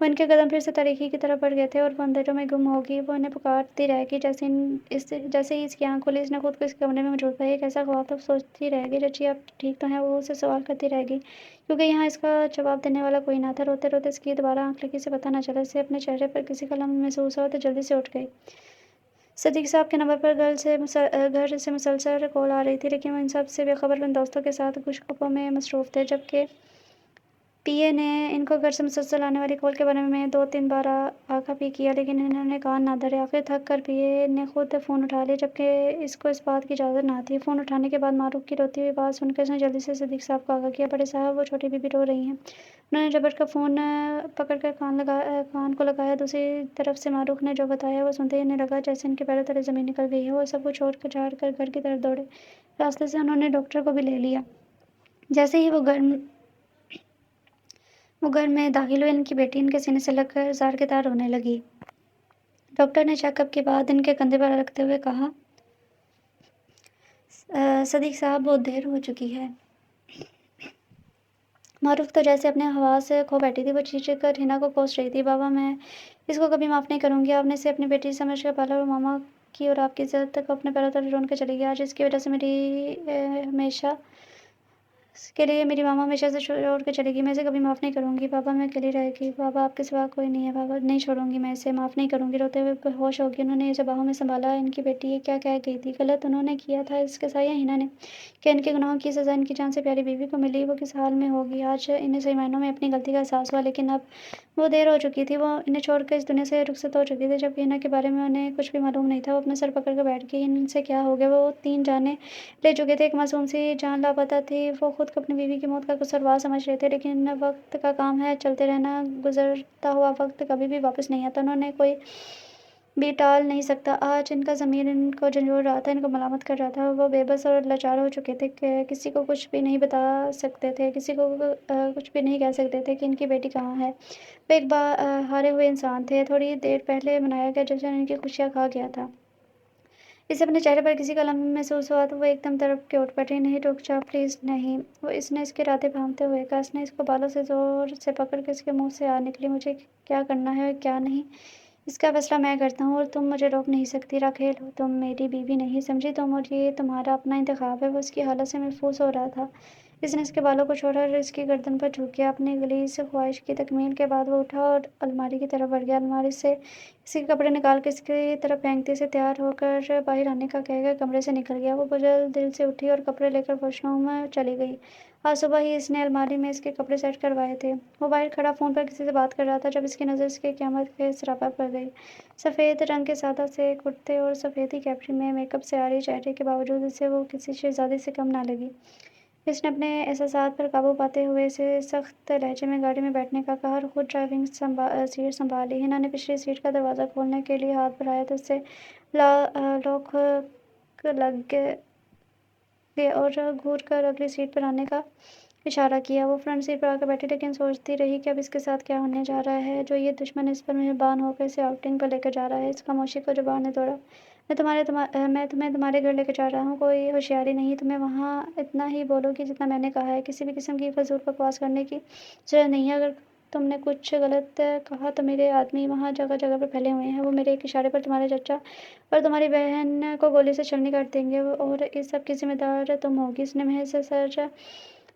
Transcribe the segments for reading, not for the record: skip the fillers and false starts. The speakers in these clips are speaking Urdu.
وہ ان کے قدم پھر سے تاریکی کی طرف بڑھ گئے تھے اور وہ اندھیروں میں گم ہوگی۔ وہ انہیں پکارتی رہ گئی۔ جیسے ہی اس کی آنکھ کھلی، اس نے خود کو اس کمرے میں موجود پایا۔ یہ کیسا خواب تھا؟ وہ سوچتی رہ گئی۔ چچی آپ ٹھیک تو ہیں؟ وہ اسے سوال کرتی رہ گئی، کیونکہ یہاں اس کا جواب دینے والا کوئی نہ تھا۔ روتے روتے اس کی دوبارہ آنکھ لگی، اسے پتہ نہ چلا۔ اسے اپنے چہرے پر کسی کا لمس محسوس ہوا تو جلدی سے اٹھ گئی۔ صدیق صاحب کے نمبر پر گھر سے مسلسل کال آ رہی تھی، لیکن وہ ان سب سے بے خبر اپنے دوستوں کے ساتھ گوشت گپوں میں مصروف تھے۔ جبکہ پی اے نے ان کو گھر سے مسلسل آنے والی کال کے بارے میں 2-3 بار آگاہ بھی کیا، لیکن انہوں نے کان نہ دھرے۔ آخر تھک کر پی اے نے خود فون اٹھا لیا، جبکہ اس کو اس بات کی اجازت نہ تھی۔ فون اٹھانے کے بعد معروف کی روتی ہوئی آواز سن کر اس نے جلدی سے صدیق صاحب کو آگاہ کیا: بڑے صاحب، وہ چھوٹی بی بی رو رہی ہیں۔ انہوں نے جبر کا فون پکڑ کر کان کو لگایا۔ دوسری طرف سے معروف نے جو بتایا وہ سنتے ہی انہیں لگا جیسے ان کے پیروں تلے زمین نکل گئی ہے۔ وہ سب کچھ چھوڑ چھاڑ کر گھر کی طرف دوڑے۔ راستے سے انہوں نے ڈاکٹر کو بھی لے لیا۔ جیسے ہی وہ گھر میں داخل ہوئے، ان کی بیٹی ان کے سینے سے لگ کر زار کے تار رونے لگی۔ ڈاکٹر نے چیک اپ کے بعد ان کے کندھے پر رکھتے ہوئے کہا: صدیق صاحب، بہت دیر ہو چکی ہے۔ معروف تو جیسے اپنے حواس کھو بیٹھی تھی۔ وہ چیخ کر ہنا کو کوس رہی تھی: بابا، میں اس کو کبھی معاف نہیں کروں گی۔ آپ نے اسے اپنی بیٹی سمجھ کر پالا اور ماما کی اور آپ کی عزت کو اپنے پیروں تلے رون کر چلی گئی۔ آج اس کی وجہ سے میری ماما ہمیشہ سے چھوڑ کر چلے گی۔ میں اسے کبھی معاف نہیں کروں گی۔ بابا، میں اکیلی رہے گی۔ بابا، آپ کے سوا کوئی نہیں ہے۔ بابا، نہیں چھوڑوں گی، میں اسے معاف نہیں کروں گی۔ روتے ہوئے بے ہوش ہو گئی۔ انہوں نے اسے باہوں میں سنبھالا۔ ان کی بیٹی یہ کیا کہہ گئی تھی؟ غلط انہوں نے کیا تھا اس کے ساتھ یا ہنا نے؟ کیا ان کے گناہوں کی سزا ان کی جان سے پیاری بیوی کو ملی؟ وہ کس حال میں ہوگی؟ آج انہیں صحیح معنوں میں اپنی غلطی کا احساس ہوا، لیکن اب وہ دیر ہو چکی تھی۔ وہ انہیں چھوڑ کر اس دنیا سے رخصت ہو چکی تھی۔ جبکہ ہنا کے بارے میں انہیں کچھ بھی معلوم نہیں تھا۔ وہ اپنا سر پکڑ کر بیٹھ گئی۔ ان سے کیا ہو گیا؟ وہ 3 جانیں لے چکے تھے، ایک معصوم سی جان لاپتہ تھی۔ وہ خود کو اپنی بیوی کی موت کا قصوروار سمجھ رہے تھے، لیکن وقت کا کام ہے، چلتے رہنا۔ گزرتا ہوا وقت کبھی بھی واپس نہیں آتا، انہیں کوئی بھی ٹال نہیں سکتا۔ آج ان کا ضمیر ان کو جھنجھوڑ رہا تھا، ان کو ملامت کر رہا تھا۔ وہ بے بس اور لاچار ہو چکے تھے، کسی کو کچھ بھی نہیں بتا سکتے تھے، کسی کو کچھ بھی نہیں کہہ سکتے تھے کہ ان کی بیٹی کہاں ہے۔ وہ ایک ہارے ہوئے انسان تھے۔ تھوڑی دیر پہلے منایا گیا جشن ان کی خوشیاں کھا گیا تھا۔ اسے اپنے چہرے پر کسی کا لمس محسوس ہوا تو وہ ایک دم تڑپ کے اٹھ بیٹھی۔ نہیں، رک جا پلیز، نہیں، اس نے اس کے ارادے بھانپتے ہوئے کہا۔ اس نے اس کو بالوں سے زور سے پکڑ کر اس کے منہ سے آ نکلی: مجھے کیا کرنا ہے اور کیا نہیں، اس کا فیصلہ میں کرتا ہوں، اور تم مجھے روک نہیں سکتی۔ راکھیل، تم میری بیوی نہیں، سمجھی تم، اور یہ تمہارا اپنا انتخاب ہے۔ وہ اس کی حالت سے محظوظ ہو رہا تھا۔ اس نے اس کے بالوں کو چھوڑا اور اس کی گردن پر جھک گیا۔ اپنی غلیظ خواہش کی تکمیل کے بعد وہ اٹھا اور الماری کی طرف بڑھ گیا۔ الماری سے اس کے کپڑے نکال کے اس کی طرف پھینکتے اسے تیار ہو کر باہر آنے کا کہہ کر کمرے سے نکل گیا۔ وہ بجل دل سے اٹھی اور کپڑے لے کر واش روم چلی گئی۔ آج صبح ہی اس نے الماری میں اس کے کپڑے سیٹ کروائے تھے۔ وہ باہر کھڑا فون پر کسی سے بات کر رہا تھا جب اس کی نظر اس کے قیامت کے سراپا پر گئی۔ سفید رنگ کے سادہ سے کرتے اور سفید ہی کیپری میں میک اپ سے عاری چہرے کے باوجود اسے وہ کسی شہزادی سے کم نہ لگی۔ اس نے اپنے احساسات پر قابو پاتے ہوئے اسے سخت لہجے میں گاڑی میں بیٹھنے کا کہا اور خود ڈرائیونگ سیٹ سنبھالی۔ ہنا نے پچھلی سیٹ کا دروازہ کھولنے کے لیے ہاتھ بڑھایا تو اس سے لاک لگ گئے اور گھور کر اگلی سیٹ پر آنے کا اشارہ کیا۔ وہ فرنٹ سیٹ پر آ کر بیٹھی، لیکن سوچتی رہی کہ اب اس کے ساتھ کیا ہونے جا رہا ہے جو یہ دشمن اس پر مہربان ہو کر اسے آؤٹنگ پر لے کر جا رہا ہے۔ اس خاموشی کو زبان نے توڑا: میں تمہیں تمہارے گھر لے کر جا رہا ہوں، کوئی ہوشیاری نہیں، تمہیں وہاں اتنا ہی بولو گی جتنا میں نے کہا ہے، کسی بھی قسم کی فضول بکواس کرنے کی ضرورت نہیں ہے۔ اگر تم نے کچھ غلط کہا تو میرے آدمی وہاں جگہ جگہ پر پھیلے ہوئے ہیں، وہ میرے ایک اشارے پر تمہارے چچا اور تمہاری بہن کو گولی سے چھلنی کر دیں گے، اور اس سب کی ذمہ دار تم ہوگی۔ اس نے محض سر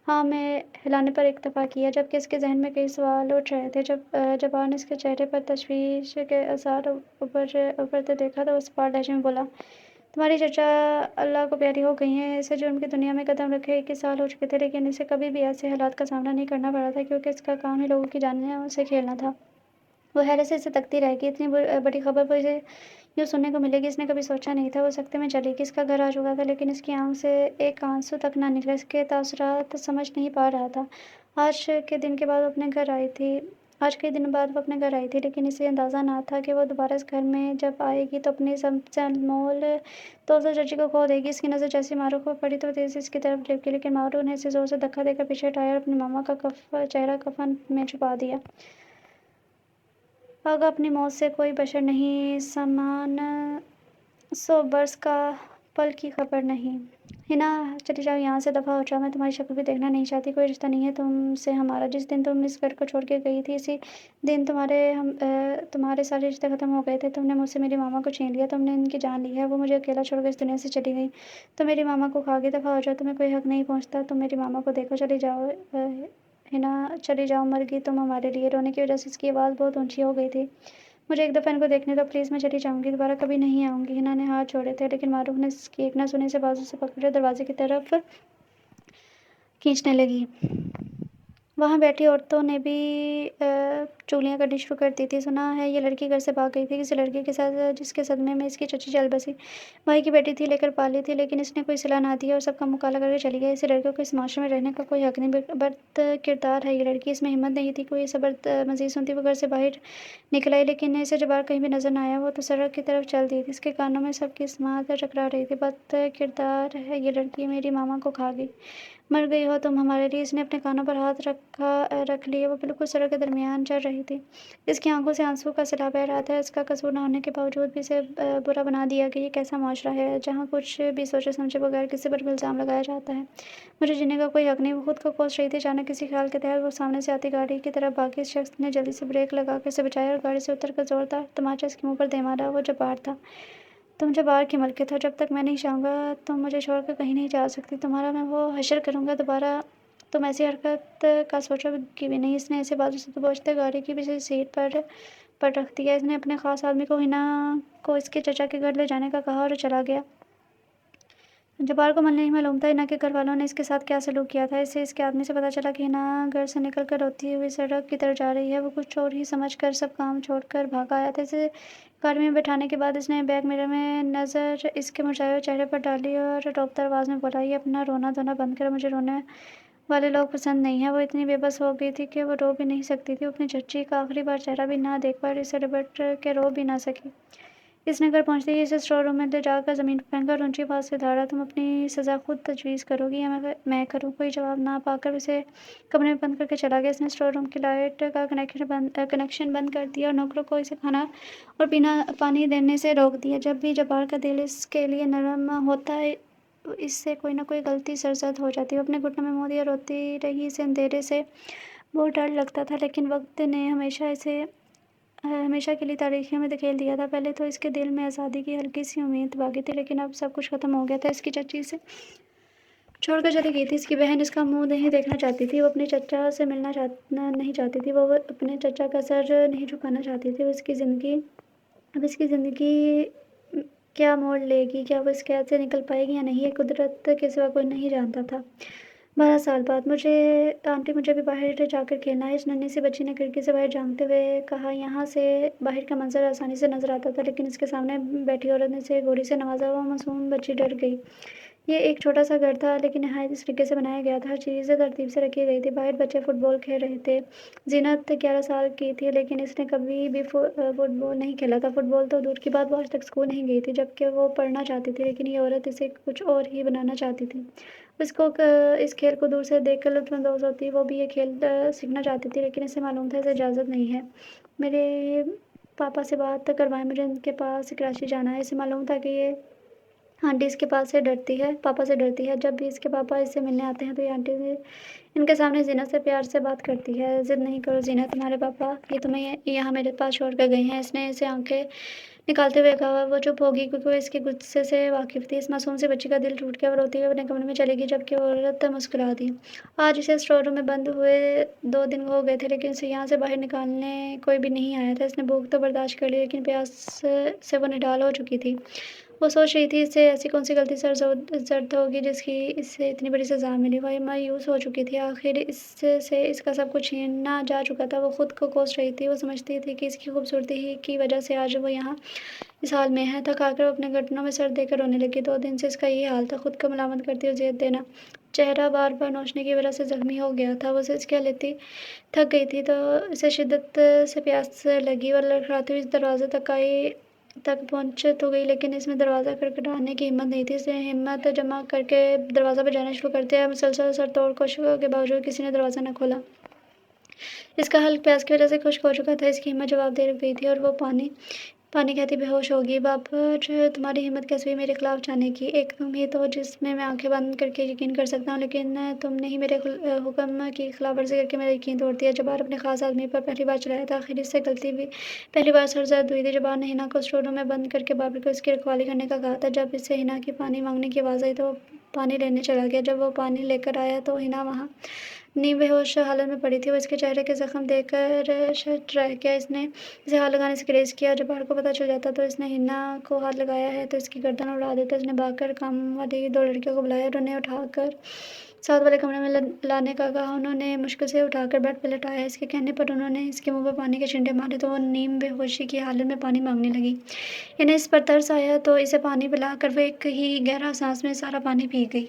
ہاں میں ہلانے پر اکتفا کیا، جبکہ اس کے ذہن میں کئی سوال اٹھ رہے تھے۔ جب جبار نے اس کے چہرے پر تشویش کے آثار ابھرتے دیکھا تو وہ سپاٹ لہجے میں بولا: تمہاری چچا اللہ کو پیاری ہو گئی ہیں۔ اسے جرم کی دنیا میں قدم رکھے 21 سال ہو چکے تھے، لیکن اسے کبھی بھی ایسے حالات کا سامنا نہیں کرنا پڑا تھا، کیونکہ اس کا کام ہی لوگوں کی جانوں سے کھیلنا تھا۔ وہ حیرت سے اسے تکتی رہ گئی۔ اتنی بڑی خبر وہ اسے یوں سننے کو ملے گی، اس نے کبھی سوچا نہیں تھا۔ وہ سکتے میں چلی گئی۔ اس کا گھر آ چکا تھا، لیکن اس کی آنکھ سے ایک آنسو تک نہ نکلا۔ اس کے تاثرات سمجھ نہیں پا رہا تھا۔ آج کئی دن بعد وہ اپنے گھر آئی تھی، لیکن اسے اندازہ نہ تھا کہ وہ دوبارہ اس گھر میں جب آئے گی تو اپنی سب سے انمول دوست چچی کو کھو دے گی۔ اس کی نظر جیسے معروف پر پڑی تو وہ تیزی سے اس کی طرف لپکی، لیکن معروف نے اسے زور سے دھکا دے کر پیچھے ہٹایا اور اپنی ماما کا چہرہ کفن میں چھپا دیا۔ آگا اپنی موت سے کوئی بشر نہیں، سامان 100 برس کا پل کی خبر نہیں۔ ہنا چلی جاؤ یہاں سے، دفعہ ہو جاؤ، میں تمہاری شکل بھی دیکھنا نہیں چاہتی، کوئی رشتہ نہیں ہے تم سے ہمارا۔ جس دن تم اس گھر کو چھوڑ کے گئی تھی اسی دن تمہارے سارے رشتے ختم ہو گئے تھے۔ تم نے مجھ سے میری ماما کو چھین لیا، تم نے ان کی جان لی ہے، وہ مجھے اکیلا چھوڑ کر اس دنیا سے چلی گئی، تم میری ماما کو کھا گئی۔ دفعہ ہو جاؤ، تمہیں کوئی حق نہیں پہنچتا، تم میری ماما کو دیکھو، چلی جاؤ ہنا چلی جاؤ، مر گئی تم ہمارے لیے۔ رونے کی وجہ سے اس کی آواز بہت اونچی ہو گئی تھی۔ مجھے ایک دفعہ ان کو دیکھنے دو پلیز، میں چلی جاؤں گی، دوبارہ کبھی نہیں آؤں گی۔ ہنا نے ہاتھ جوڑے تھے لیکن معروف نے اس کی ایک نہ سنی سے بازو سے پکڑ دروازے کی طرف کھینچنے لگی۔ وہاں بیٹھی عورتوں نے بھی چغلیاں کرنی شروع کر دی تھی۔ سنا ہے یہ لڑکی گھر سے بھاگ گئی تھی کسی لڑکے کے ساتھ، جس کے صدمے میں اس کی چچی چل بسی۔ بھائی کی بیٹی تھی، لے کر پالی تھی، لیکن اس نے کوئی صلاح نہ دی اور سب کا منہ کالا کر کے چلی گئی۔ ایسے لڑکے کو اس معاشرے میں رہنے کا کوئی حق نہیں۔ بد کردار ہے یہ لڑکی، اس میں ہمت نہیں تھی کوئی صبر مزید سنتی۔ وہ گھر سے باہر نکل آئی لیکن اسے جبار کہیں بھی نظر نہ آیا۔ وہ تو سڑک کی طرف چل دی تھی، اس کے کانوں میں سب کی سماعت ٹکرا رہی تھی۔ بد کردار ہے یہ لڑکی، میری ماما کو کھا گئی، مر گئی ہو تم ہمارے لیے۔ اس نے اپنے کانوں پر ہاتھ رکھ لیے، وہ بالکل سڑک کے درمیان چل رہی تھی، اس کی آنکھوں سے آنسو کا سیلاب بہہ رہا تھا۔ اس کا قصور نہ ہونے کے باوجود بھی اسے برا بنا دیا گیا۔ یہ کیسا معاشرہ ہے جہاں کچھ بھی سوچے سمجھے بغیر کسی پر بھی الزام لگایا جاتا ہے، مجھے جینے کا کوئی حق نہیں۔ وہ خود کو کوس رہی تھی، اچانک کسی خیال کے تحت وہ سامنے سے آتی گاڑی کی طرف بھاگی۔ اس شخص نے جلدی سے بریک لگا کر اسے بچایا اور گاڑی سے اتر کر زوردار تماچا اس کے منہ پر دے مارا۔ وہ جبار تھا، تم جبار کی ملکت ہو، جب تک میں نہیں چاہوں گا تم مجھے چھوڑ کر کہیں نہیں جا سکتی، تمہارا میں وہ حشر کروں گا، دوبارہ تم ایسی حرکت کا سوچو گی بھی نہیں۔ اس نے اسے بازو سے دبوچتے گاڑی کی پچھلی سیٹ پر رکھ دیا۔ اس نے اپنے خاص آدمی کو ہنا کو اس کے چچا کے گھر لے جانے کا کہا اور چلا گیا۔ جبار کو نہیں معلوم تھا ہنا کے گھر والوں نے اس کے ساتھ کیا سلوک کیا تھا۔ اسے اس کے آدمی سے پتہ چلا کہ ہنا گھر سے نکل کر روتی ہوئی سڑک کی طرف جا رہی ہے۔ وہ کچھ اور ہی سمجھ کر سب کام چھوڑ کر بھاگ آیا تھا۔ اسے گاڑی میں بٹھانے کے بعد اس نے بیک مرر میں نظر اس کے مرجھائے ہوئے چہرے پر ڈالی اور روبدار آواز میں بولا، یہ اپنا رونا دھونا بند کرو، مجھے رونے والے لوگ پسند نہیں ہیں۔ وہ اتنی بے بس ہو گئی تھی کہ وہ رو بھی نہیں سکتی تھی۔ وہ اپنی چچی کا آخری بار چہرہ بھی نہ دیکھ پائی اور اسے لپٹ کے رو بھی نہ سکی۔ اس نے گھر پہنچتے ہی اسے اسٹور روم میں لے جا کر زمین پر پھینکا اور اونچی آواز سے دھاڑا، تم اپنی سزا خود تجویز کرو گی یا میں کروں؟ کوئی جواب نہ پا کر اسے کمرے میں بند کر کے چلا گیا۔ اس نے اسٹور روم کی لائٹ کا کنیکشن بند کر دیا اور نوکروں کو اسے کھانا اور پانی دینے سے روک دیا۔ جب بھی جبار کا دل اس کے لیے نرم ہوتا ہے اس سے کوئی نہ کوئی غلطی سرزد ہو جاتی۔ وہ اپنے گھٹنوں میں منہ دیا روتی رہی۔ اسے اندھیرے سے بہت ڈر لگتا تھا لیکن وقت نے اسے ہمیشہ کے لیے تاریکیوں میں دھکیل دیا تھا۔ پہلے تو اس کے دل میں آزادی کی ہلکی سی امید باقی تھی لیکن اب سب کچھ ختم ہو گیا تھا۔ اس کی چچی اسے چھوڑ کر چلی گئی تھی، اس کی بہن اس کا منہ نہیں دیکھنا چاہتی تھی، وہ اپنے چچا سے ملنا نہیں چاہتی تھی، وہ اپنے چچا کا سر نہیں جھکانا چاہتی تھی۔ اب اس کی زندگی کیا موڑ لے گی؟ کیا وہ اس قید سے نکل پائے گی یا نہیں؟ یہ قدرت کے سوا کوئی نہیں جانتا تھا۔ 12 سال بعد آنٹی مجھے بھی باہر جا کر کھیلنا ہے، اس ننھی سی بچی نے کھڑکی سے باہر جھانکتے ہوئے کہا۔ یہاں سے باہر کا منظر آسانی سے نظر آتا تھا لیکن اس کے سامنے بیٹھی عورت نے اسے گولی سے نوازا۔ وہ معصوم بچی ڈر گئی۔ یہ ایک چھوٹا سا گھر تھا لیکن نہایت اس طریقے سے بنایا گیا تھا، ہر چیز ترتیب سے رکھی گئی تھی۔ باہر بچے فٹ بال کھیل رہے تھے۔ زینت 11 سال کی تھی لیکن اس نے کبھی بھی فٹ بال نہیں کھیلا تھا۔ فٹ بال تو دور کی بات، وہ آج تک اسکول نہیں گئی تھی جبکہ وہ پڑھنا چاہتی تھی، لیکن یہ عورت اسے کچھ اور ہی بنانا چاہتی تھی۔ اس کھیل کو دور سے دیکھ کر لطف اندوز ہوتی۔ وہ بھی یہ کھیل سیکھنا چاہتی تھی لیکن اسے معلوم تھا اسے اجازت نہیں ہے۔ میرے پاپا سے بات کروائیں، مجھے ان کے پاس کراچی جانا ہے۔ اسے معلوم تھا کہ یہ آنٹی اس کے پاپا سے ڈرتی ہے۔ جب بھی اس کے پاپا اس سے ملنے آتے ہیں تو یہ آنٹی ان کے سامنے زینت سے پیار سے بات کرتی ہے۔ ضد نہیں کرو زینت، تمہارے پاپا یہ تمہیں یہاں میرے پاس چھوڑ کر گئے ہیں، اس نے اسے آنکھیں نکالتے ہوئے کہا۔ وہ چپ ہوگی کیونکہ وہ اس کے غصے سے واقف تھی۔ اس معصوم سی بچی کا دل ٹوٹ گیا، وہ روتی ہوئی اپنے کمرے میں چلی گئی جبکہ وہ عورت مسکرا دی۔ آج اسے اسٹور روم میں بند ہوئے 2 دن ہو گئے تھے لیکن اسے یہاں سے باہر نکالنے کوئی بھی نہیں آیا تھا۔ اس نے بھوک تو برداشت کر لی لیکن پیاس سے وہ نڈال ہو چکی تھی۔ وہ سوچ رہی تھی اس سے ایسی کون سی غلطی سرزد ہوگی جس کی اسے اتنی بڑی سزا ملی۔ وہ مایوس ہو چکی تھی، آخر اس سے اس کا سب کچھ چھینا جا چکا تھا۔ وہ خود کو کوس رہی تھی، وہ سمجھتی تھی کہ اس کی خوبصورتی ہی کی وجہ سے آج وہ یہاں اس حال میں ہے۔ تھک کر وہ اپنے گھٹنوں میں سر دے کر رونے لگی۔ 2 دن سے اس کا یہی حال تھا، خود کو ملامت کرتی اور زیت دینا۔ چہرہ بار بار نوچنے کی وجہ سے زخمی ہو گیا تھا۔ وہ سچ کہہ لیتی تھک گئی تھی تو اسے شدت سے پیاس لگی۔ وہ لڑکھڑاتی ہوئی دروازے تک پہنچ تو گئی لیکن اس میں دروازہ کھٹکھٹانے کی ہمت نہیں تھی۔ اس نے ہمت جمع کر کے دروازہ بجانا شروع کر دیا۔ مسلسل سر توڑ کوششوں کے باوجود کسی نے دروازہ نہ کھولا۔ اس کا حلق پیاس کی وجہ سے خشک ہو چکا تھا، اس کی ہمت جواب دے گئی تھی اور وہ پانی پانی کہتی بے ہوش ہوگی۔ بابر تمہاری ہمت کیسے ہوئی میرے خلاف جانے کی؟ ایک تم ہی تو جس میں میں آنکھیں بند کر کے یقین کر سکتا ہوں، لیکن تم نے ہی میرے حکم کی خلاف ورزی کر کے میرا یقین توڑ دیا۔ جبار اپنے خاص آدمی پر پہلی بار چلایا تھا، آخر اس سے غلطی بھی پہلی بار سرزد ہوئی تھی۔ جبار نے ہنا کو اسٹور روم میں بند کر کے بابر کو اس کی رکھوالی کرنے کا کہا تھا۔ جب اسے ہنا کی پانی مانگنے کی آواز آئی تو وہ پانی لینے چلا گیا۔ جب وہ پانی لے کر آیا تو ہنا وہاں نیم بے ہوش حالت میں پڑی تھی۔ وہ اس کے چہرے کے زخم دیکھ کر شٹ رہ گیا۔ اس نے اسے ہاتھ لگانے سے گریز کیا۔ جبار کو پتہ چل جاتا تو اس نے ہنا کو ہاتھ لگایا ہے تو اس کی گردن اڑا دیتا۔ اس نے بھاگ کر کام والی دو لڑکیوں کو بلایا اور انہیں اٹھا کر ساتھ والے کمرے میں لانے کا کہا۔ انہوں نے مشکل سے اٹھا کر بیڈ پہ لٹایا۔ اس کے کہنے پر انہوں نے اس کے منہ پر پانی کے چھینٹے مارے تو وہ نیم بے ہوشی کی حالت میں پانی مانگنے لگی۔ انہیں اس پر ترس آیا تو اسے پانی پلا کر وہ ایک ہی گہرا سانس میں سارا پانی پی گئی۔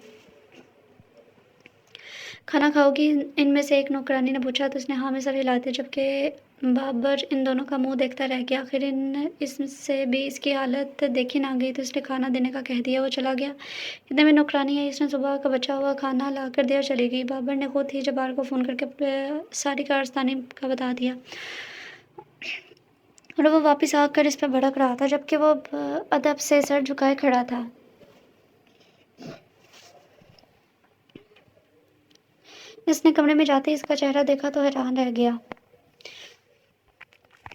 کھانا کھاؤ گی؟ ان میں سے ایک نوکرانی نے پوچھا تو اس نے ہاں میں سر ہلا دیا، جبکہ بابر ان دونوں کا منہ دیکھتا رہ گیا۔ آخر اس سے بھی اس کی حالت دیکھی نہ گئی تو اس نے کھانا دینے کا کہہ دیا۔ وہ چلا گیا۔ اتنے میں نوکرانی آئی۔ اس نے صبح کا بچا ہوا کھانا لا کر دیا اور چلی گئی۔ بابر نے خود ہی جبار کو فون کر کے ساری کارستانی کا بتا دیا اور وہ واپس آ کر اس پر بھڑک رہا تھا، جبکہ وہ ادب سے سر جھکائے کھڑا تھا۔ اس نے کمرے میں جاتے ہی اس کا چہرہ دیکھا تو حیران رہ گیا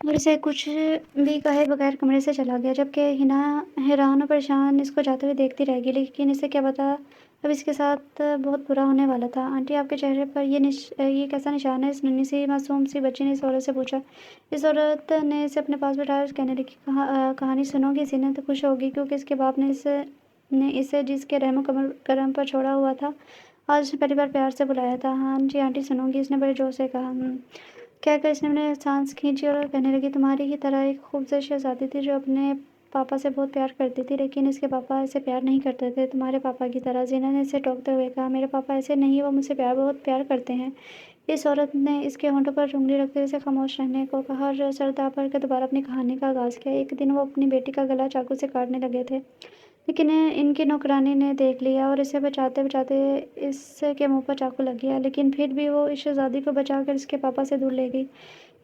اور اسے کچھ بھی کہے بغیر کمرے سے چلا گیا، جبکہ ہنا حیران اور پریشان اس کو جاتے ہوئے دیکھتی رہ گئی۔ لیکن اسے کیا پتا اب اس کے ساتھ بہت برا ہونے والا تھا۔ آنٹی آپ کے چہرے پر یہ کیسا نشان ہے؟ اس ننھی سی معصوم سی بچی نے اس عورت سے پوچھا۔ اس عورت نے اسے اپنے پاس بٹھایا اور کہنے لگی کہانی سنو گی؟ زینت خوش ہوگی کیونکہ اس کے باپ نے اسے جس کے رحم و کرم پر چھوڑا ہوا تھا آج اس نے پہلی بار پیار سے بلایا تھا۔ ہاں جی آنٹی سنوں گی، اس نے بڑے جوش سے کہا۔ کہہ کر اس نے اپنے سانس کھینچی اور کہنے لگی تمہاری ہی طرح ایک خوبصورت شہزادی تھی جو اپنے پاپا سے بہت پیار کرتی تھی، لیکن اس کے پاپا اسے پیار نہیں کرتے تھے تمہارے پاپا کی طرح۔ زینت نے اسے ٹوکتے ہوئے کہا میرے پاپا ایسے نہیں، وہ مجھ سے بہت پیار کرتے ہیں۔ اس عورت نے اس کے ہونٹوں پر انگلی رکھتے ہوئے اسے خاموش رہنے کو کہا اور سر داپ کر کے دوبارہ اپنی کہانی کا آغاز کیا۔ ایک دن وہ اپنی بیٹی کا گلا چاقو سے کاٹنے لگے تھے، لیکن ان کی نوکرانی نے دیکھ لیا اور اسے بچاتے بچاتے اس کے منہ پر چاقو لگ گیا، لیکن پھر بھی وہ اس شہزادی کو بچا کر اس کے پاپا سے دور لے گئی۔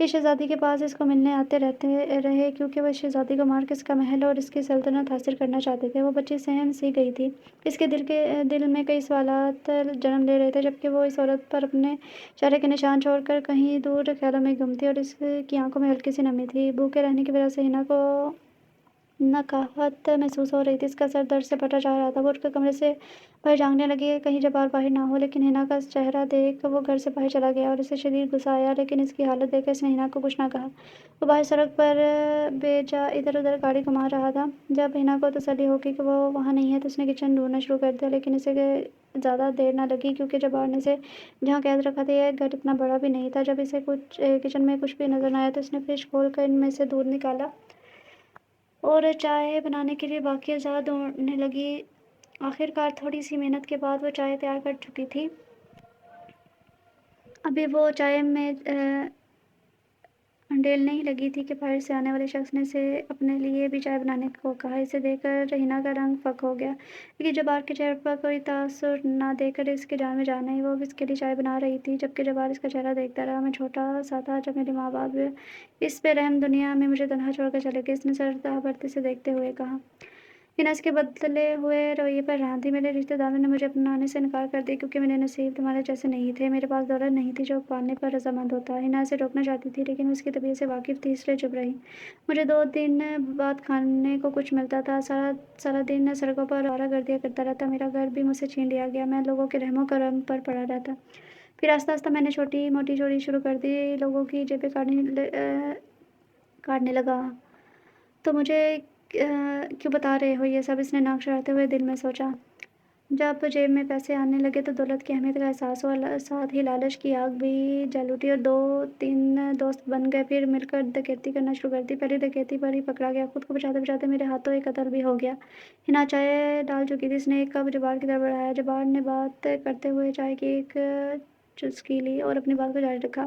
اس شہزادی کے پاس اس کو ملنے آتے رہے کیونکہ وہ اس شہزادی کو مار کے اس کا محل اور اس کی سلطنت حاصل کرنا چاہتے تھے۔ وہ بچی سہم سی گئی تھی۔ اس کے دل میں کئی سوالات جنم لے رہے تھے، جبکہ وہ اس عورت پر اپنے چہرے کے نشان چھوڑ کر کہیں دور خیالوں میں گم تھی اور اس کی آنکھوں میں ہلکی سی نمی تھی۔ بھوکے رہنے کی وجہ سے ہنا کو نکاہت محسوس ہو رہی تھی۔ اس کا سر درد سے پھٹا جا رہا تھا۔ وہ اٹھ کر کمرے سے باہر جھانکنے لگی کہ کہیں جبار باہر نہ ہو، لیکن ہنا کا چہرہ دیکھ وہ گھر سے باہر چلا گیا اور اسے شدید غصہ آیا، لیکن اس کی حالت دیکھ کر اس نے ہنا کو کچھ نہ کہا۔ وہ باہر سڑک پر بے جا ادھر ادھر گاڑی گھما رہا تھا۔ جب ہنا کو تسلی ہو گئی کہ وہ وہاں نہیں ہے تو اس نے کچن ڈھونڈنا شروع کر دیا، لیکن اسے زیادہ دیر نہ لگی کیونکہ جبار نے اسے جہاں قید رکھا تھا یہ گھر اتنا بڑا بھی نہیں تھا۔ جب اسے کچن میں کچھ بھی نظر نہ آیا تو اس نے فریج کھول کر ان میں سے دودھ نکالا اور چائے بنانے کے لیے باقی اجزاء ڈھونڈنے لگی۔ آخر کار تھوڑی سی محنت کے بعد وہ چائے تیار کر چکی تھی۔ ابھی وہ چائے میں ڈیلنے ہی لگی تھی کہ باہر سے آنے والے شخص نے اسے اپنے لیے بھی چائے بنانے کو کہا۔ اسے دیکھ کر ہنا کا رنگ فک ہو گیا، لیکن جبار کے چہرے پر کوئی تاثر نہ دیکھ کر اس کی جان میں جان آئی۔ وہ اب اس کے لیے چائے بنا رہی تھی، جبکہ جبار اس کا چہرہ دیکھتا رہا۔ میں چھوٹا سا تھا جب میرے ماں باپ اس بے رحم دنیا میں مجھے تنہا چھوڑ کر چلے گئے، اس نے سر دہاپرتے سے دیکھتے ہوئے کہا۔ ہنا اس کے بدلے ہوئے رویے پر حیران تھی۔ میرے رشتہ داروں نے مجھے اپنانے سے انکار کر دیا کیونکہ میرے نصیب تمہارے جیسے نہیں تھے۔ میرے پاس دولت نہیں تھی جو پانے پر رضامند ہوتا۔ ہنا اسے روکنا چاہتی تھی لیکن وہ اس کی طبیعت سے واقف تھی، اس لیے چپ رہی۔ مجھے 2 دن بعد کھانے کو کچھ ملتا تھا۔ سارا دن سڑکوں پر آوارہ گردیاں کرتا رہتا۔ میرا گھر بھی مجھ سے چھین لیا گیا۔ میں لوگوں کے رحم و کرم پر پڑا رہتا۔ پھر آہستہ آہستہ میں نے چھوٹی موٹی چوری شروع کر دی، لوگوں کی جیبیں کاٹنے لگا۔ تو مجھے کیوں بتا رہے ہو یہ سب؟ اس نے ناک چڑھاتے ہوئے دل میں سوچا۔ جب جیب میں پیسے آنے لگے تو دولت کی اہمیت کا احساس ہوا، ساتھ ہی لالچ کی آگ بھی جل اٹھی اور 2-3 دوست بن گئے، پھر مل کر ڈکیتی کرنا شروع کر دی۔ پہلی ڈکیتی پر ہی پکڑا گیا، خود کو بچاتے بچاتے میرے ہاتھوں ایک قتل بھی ہو گیا۔ ہنا چائے ڈال چکی تھی۔ اس نے ایک کپ جبار کی طرف بڑھایا۔ جبار نے بات کرتے ہوئے چائے کی ایک چسکی لی اور اپنی بات کو جاری رکھا۔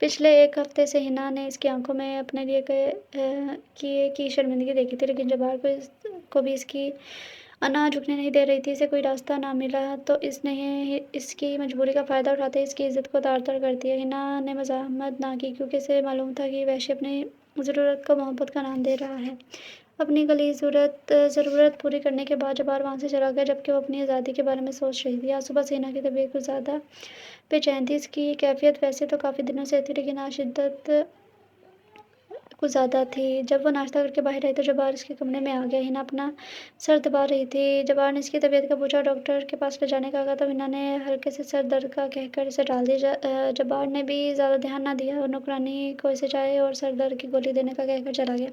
پچھلے ایک ہفتے سے ہنا نے اس کی آنکھوں میں اپنے لیے کی شرمندگی دیکھی تھی، لیکن جبار کو بھی اس کی انا جھکنے نہیں دے رہی تھی۔ اسے کوئی راستہ نہ ملا تو اس نے اس کی مجبوری کا فائدہ اٹھاتے اس کی عزت کو تار تار کر دیا۔ ہنا نے مزاحمت نہ کی کیونکہ اسے معلوم تھا کہ وحشی اپنی ضرورت کو محبت کا نام دے رہا ہے۔ اپنی غلیظ ضرورت پوری کرنے کے بعد جبار وہاں سے چلا گیا، جبکہ وہ اپنی آزادی کے بارے میں سوچ رہی تھی۔ آج صبح سے ہنا کی طبیعت کچھ زیادہ بے چین تھی۔ اس کی کیفیت ویسے تو کافی دنوں سے تھی، لیکن آج شدت کچھ زیادہ تھی۔ جب وہ ناشتہ کر کے باہر آئی تو جبار اس کے کمرے میں آ گیا۔ ہنا اپنا سر دبا رہی تھی۔ جبار نے اس کی طبیعت کا پوچھا اور ڈاکٹر کے پاس لے جانے کا کہا تب ہنا نے ہلکے سے سر درد کا کہہ کر اسے ٹال دیا۔ جبار نے بھی زیادہ دھیان نہ دیا اور نوکرانی کو اسے چائے اور سر درد کی گولی دینے کا کہہ کر چلا گیا۔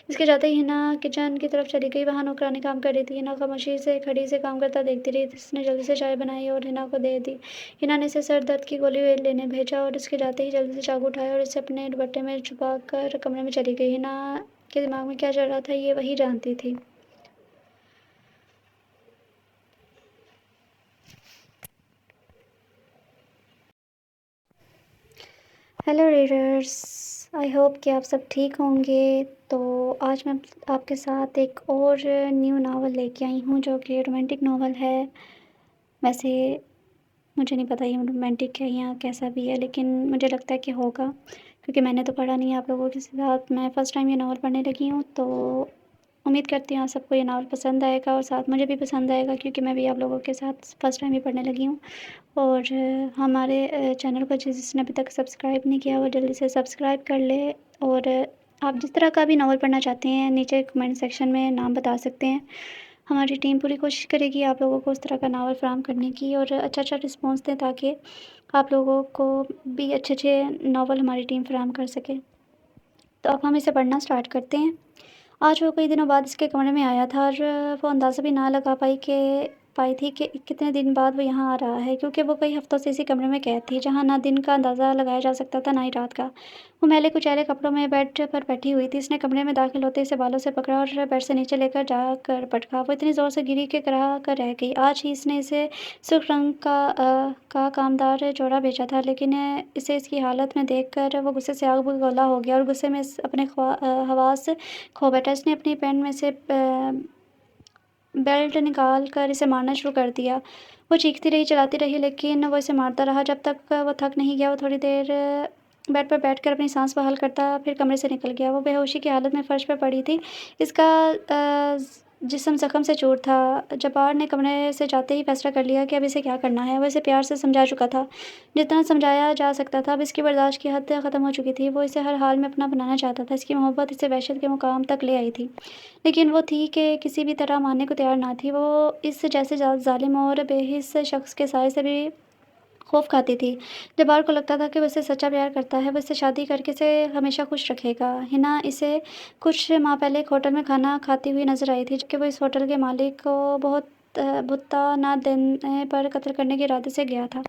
اس کے جاتے ہی ہنا کچن کی طرف چلی گئی۔ وہاں نوکرانی کام کر رہی تھی۔ ہنا خاموشی سے کھڑی اسے کام کرتا دیکھتی رہی۔ اس نے جلدی سے چائے بنائی اور ہنا کو دے دی۔ ہنا نے اسے سر درد کی گولی لینے بھیجا اور اس کے جاتے ہی جلدی سے چاقو اٹھایا اور اسے اپنے دوپٹے میں چھپا کر کمرے میں چلی گئی۔ ہنا کے دماغ میں کیا چل رہا تھا یہ وہی جانتی تھی۔ ہیلو ریڈرز، آئی ہوپ کہ آپ سب ٹھیک ہوں گے۔ تو آج میں آپ کے ساتھ ایک اور نیو ناول لے کے آئی ہوں جو کہ رومانٹک ناول ہے۔ ویسے مجھے نہیں پتہ یہ رومانٹک ہے یا کیسا بھی ہے، لیکن مجھے لگتا ہے کہ ہوگا کیونکہ میں نے تو پڑھا نہیں ہے آپ لوگوں کے ساتھ۔ میں فرسٹ ٹائم یہ ناول پڑھنے لگی ہوں، تو امید کرتی ہوں آپ سب کو یہ ناول پسند آئے گا اور ساتھ مجھے بھی پسند آئے گا کیونکہ میں بھی آپ لوگوں کے ساتھ فرسٹ ٹائم یہ پڑھنے لگی ہوں۔ اور ہمارے چینل کو جس نے ابھی تک سبسکرائب نہیں کیا وہ جلدی سے سبسکرائب کر لے، اور آپ جس طرح کا بھی ناول پڑھنا چاہتے ہیں نیچے کمنٹ سیکشن میں نام بتا سکتے ہیں۔ ہماری ٹیم پوری کوشش کرے گی آپ لوگوں کو اس طرح کا ناول فراہم کرنے کی اور اچھا رسپانس دیں تاکہ آپ لوگوں کو بھی اچھے ناول ہماری ٹیم فراہم کر سکے۔ تو اب ہم اسے پڑھنا سٹارٹ کرتے ہیں۔ آج وہ کئی دنوں بعد اس کے کمرے میں آیا تھا اور وہ اندازہ بھی نہ لگا پائی تھی کہ کتنے دن بعد وہ یہاں آ رہا ہے، کیونکہ وہ کئی ہفتوں سے اسی کمرے میں قید تھی جہاں نہ دن کا اندازہ لگایا جا سکتا تھا نہ ہی رات کا۔ وہ میلے کچیلے کپڑوں میں بیڈ پر بیٹھی ہوئی تھی۔ اس نے کمرے میں داخل ہوتے اسے بالوں سے پکڑا اور بیڈ سے نیچے لے کر جا کر پٹکا۔ وہ اتنی زور سے گری کہ کراہ کر رہ گئی۔ آج ہی اس نے اسے سرخ رنگ کا کامدار جوڑا بھیجا تھا، لیکن اسے اس کی حالت میں دیکھ کر وہ غصے سے آگ بگولا ہو گیا اور غصے میں اپنے حواس کھو بیٹھا۔ اس نے اپنی پینٹ میں سے بیلٹ نکال کر اسے مارنا شروع کر دیا۔ وہ چیختی رہی، چلاتی رہی، لیکن وہ اسے مارتا رہا جب تک وہ تھک نہیں گیا۔ وہ تھوڑی دیر بیڈ پر بیٹھ کر اپنی سانس بحال کرتا پھر کمرے سے نکل گیا۔ وہ بے ہوشی کی حالت میں فرش پر پڑی تھی۔ اس کا جسم زخم سے چور تھا۔ جبار نے کمرے سے جاتے ہی فیصلہ کر لیا کہ اب اسے کیا کرنا ہے۔ وہ اسے پیار سے سمجھا چکا تھا جتنا سمجھایا جا سکتا تھا۔ اب اس کی برداشت کی حد ختم ہو چکی تھی۔ وہ اسے ہر حال میں اپنا بنانا چاہتا تھا۔ اس کی محبت اسے وحشت کے مقام تک لے آئی تھی، لیکن وہ تھی کہ کسی بھی طرح ماننے کو تیار نہ تھی۔ وہ اس جیسے ظالم اور بے حس شخص کے سائے سے بھی خوف کھاتی تھی۔ جبار کو لگتا تھا کہ وہ اسے سچا پیار کرتا ہے، وہ اس سے شادی کر کے اسے ہمیشہ خوش رکھے گا۔ ہنا اسے کچھ ماہ پہلے ایک ہوٹل میں کھانا کھاتی ہوئی نظر آئی تھی، جبکہ وہ اس ہوٹل کے مالک کو بہت بھتا نہ دینے پر قتل کرنے کے ارادے سے گیا تھا۔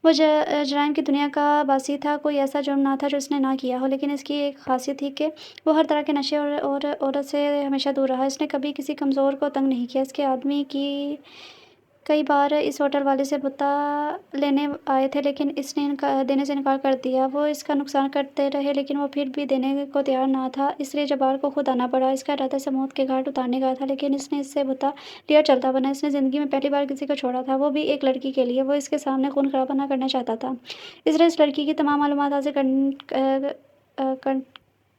وہ جرائم کی دنیا کا باسی تھا۔ کوئی ایسا جرم نہ تھا جو اس نے نہ کیا ہو، لیکن اس کی ایک خاصیت تھی کہ وہ ہر طرح کے نشے اور عورت سے ہمیشہ دور رہا۔ اس نے کبھی کسی کمزور کو تنگ نہیں کیا۔ اس کے آدمی کئی بار اس ہوٹل والے سے بھتا لینے آئے تھے، لیکن اس نے دینے سے انکار کر دیا۔ وہ اس کا نقصان کرتے رہے، لیکن وہ پھر بھی دینے کو تیار نہ تھا، اس لیے جبار کو خود آنا پڑا۔ اس کا ارادہ اسے موت کے گھاٹ اتارنے کا تھا، لیکن اس نے اس سے بھتا لیا اور چلتا بنا۔ اس نے زندگی میں پہلی بار کسی کو چھوڑا تھا، وہ بھی ایک لڑکی کے لیے۔ وہ اس کے سامنے خون خرابہ نہ کرنا چاہتا تھا، اس لیے اس لڑکی کی تمام معلومات حاصل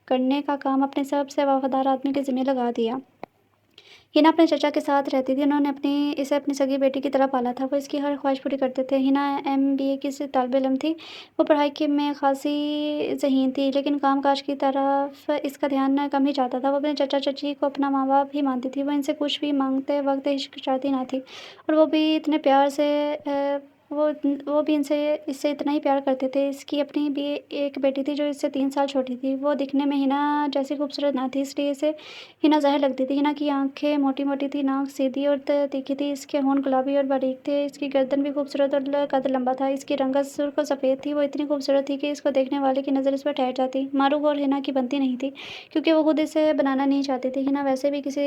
کرنے کا کام اپنے سب سے وفادار آدمی کے ذمہ لگا دیا۔ ہنا اپنے چچا کے ساتھ رہتی تھی۔ انہوں نے اسے اپنی سگی بیٹی کی طرح پالا تھا۔ وہ اس کی ہر خواہش پوری کرتے تھے۔ ہنا MBA کی طالب علم تھی۔ وہ پڑھائی میں خاصی ذہین تھی، لیکن کام کاج کی طرف اس کا دھیان کم ہی جاتا تھا۔ وہ اپنے چچا چچی کو اپنا ماں باپ ہی مانتی تھی۔ وہ ان سے کچھ بھی مانگتے وقت ہچکچاتی نہ تھی، اور وہ بھی اس سے اتنا ہی پیار کرتے تھے۔ اس کی اپنی بھی ایک بیٹی تھی جو اس سے 3 سال چھوٹی تھی۔ وہ دکھنے میں ہنا جیسی خوبصورت نہ تھی، اس لیے اسے ہنا ظاہر لگتی تھی۔ ہنا کی آنکھیں موٹی موٹی تھی، ناک سیدھی اور تیکھی تھی، اس کے ہونٹ گلابی اور باریک تھے، اس کی گردن بھی خوبصورت اور قد لمبا تھا۔ اس کی رنگت سرخ اور سفید تھی۔ وہ اتنی خوبصورت تھی کہ اس کو دیکھنے والے کی نظر اس پر ٹھہر جاتی۔ معروف اور ہنا کی بنتی نہیں تھی کیونکہ وہ خود اسے بنانا نہیں چاہتی تھی۔ ہنا ویسے بھی کسی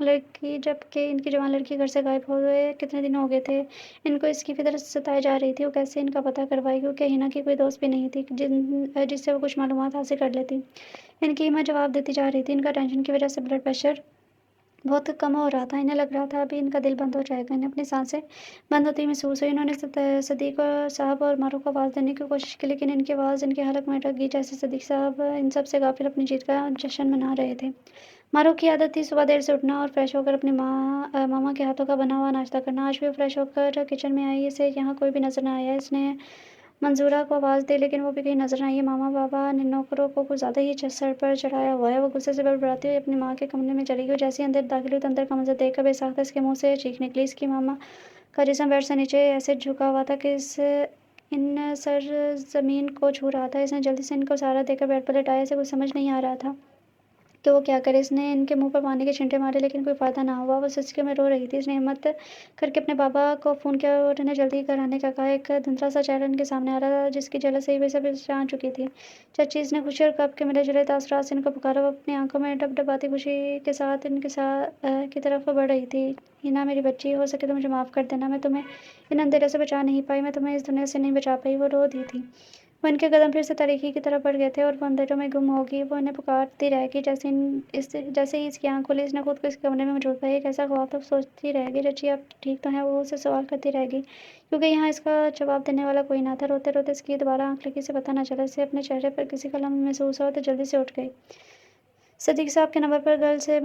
لڑکی جبکہ ان کی جوان لڑکی گھر سے غائب ہوئے کتنے دن ہو گئے تھے۔ ان کو اس کی فطرت ستائی جا رہی تھی، وہ کیسے ان کا پتہ کروائے، کیونکہ ہنا کی کوئی دوست بھی نہیں تھی جس سے وہ کچھ معلومات حاصل کر لیتی۔ ان کی ہمت جواب دیتی جا رہی تھی۔ ان کا ٹینشن کی وجہ سے بلڈ پریشر بہت کم ہو رہا تھا۔ انہیں لگ رہا تھا ابھی ان کا دل بند ہو جائے گا۔ انہیں اپنی سانسیں بند ہوتی محسوس ہوئی۔ انہوں نے صدیق صاحب اور معروف کو آواز دینے کی کوشش کی، لیکن ان کی آواز ان کے حلق میں اٹک گئی، جیسے صدیق صاحب ان سب سے غافل اپنی جیت کا جشن منا رہے تھے۔ معروف کی عادت تھی صبح دیر سے اٹھنا اور فریش ہو کر اپنی ماما کے ہاتھوں کا بنا ہوا ناشتہ کرنا۔ آج بھی وہ فریش ہو کر کچن میں آئی۔ اسے یہاں کوئی بھی نظر نہ آیا۔ اس نے منظورہ کو آواز دی، لیکن وہ بھی کہیں نظر نہ آئی۔ ماما بابا نے نوکروں کو کچھ زیادہ ہی سر پر چڑھایا ہوا ہے۔ وہ غصے سے بڑبڑاتی ہوئی اپنی ماں کے کمرے میں چلی گئی۔ جیسے ہی اندر داخل ہوئی تو اندر کا منظر دیکھ کر بے ساختہ اس کے منہ سے چیخ نکلی۔ اس کی ماما کا جسم بیڈ سے نیچے ایسے جھکا ہوا تھا کہ ان سر زمین کو چھو رہا تھا۔ اس نے جلدی سے ان کو سہارا دے کر بیڈ پر لٹایا۔ اسے کچھ سمجھ نہیں آ رہا تھا کہ وہ کیا کرے۔ اس نے ان کے منہ پر پانی کے چھینٹے مارے، لیکن کوئی فائدہ نہ ہوا۔ وہ سسکیوں میں رو رہی تھی۔ اس نے ہمت کر کے اپنے بابا کو فون کیا اور انہیں جلدی گھر آنے کا کہا۔ ایک دھندلا سا چہرہ ان کے سامنے آ رہا تھا، جس کی جھلک سے ہی وہ سب پہچان چکی تھی۔ چچی، اس نے خوشی اور غم کے ملے جلے تاثرات سے ان کو پکارا۔ وہ اپنی آنکھوں میں ڈبڈباتی خوشی کے ساتھ ان کی طرف بڑھ رہی تھی۔ ہنا میری بچی، ہو سکے تو مجھے معاف کر دینا۔ میں تمہیں ان اندھیروں سے بچا نہیں پائی، میں تمہیں اس دنیا سے نہیں بچا پائی۔ وہ رو دی تھی۔ وہ ان کے قدم پھر سے تاریکی کی طرف بڑھ گئے تھے اور وہ اندھیروں میں گم ہو گئی۔ وہ انہیں پکارتی رہ گئی۔ جیسے ہی اس کی آنکھ کھلی، اس نے خود کو اس کے کمرے میں موجود پایا۔ یہ کیسا خواب تھا؟ وہ سوچتی رہ گئی۔ چچی، آپ ٹھیک تو ہیں؟ وہ اسے سوال کرتی رہ گئی، کیونکہ یہاں اس کا جواب دینے والا کوئی نہ تھا۔ روتے روتے اس کی دوبارہ آنکھ لگی، اسے پتہ نہ چلا۔ اسے اپنے چہرے پر کسی کا لمس محسوس ہوا تو جلدی سے اٹھ گئی۔ صدیق صاحب کے نمبر پر گھر سے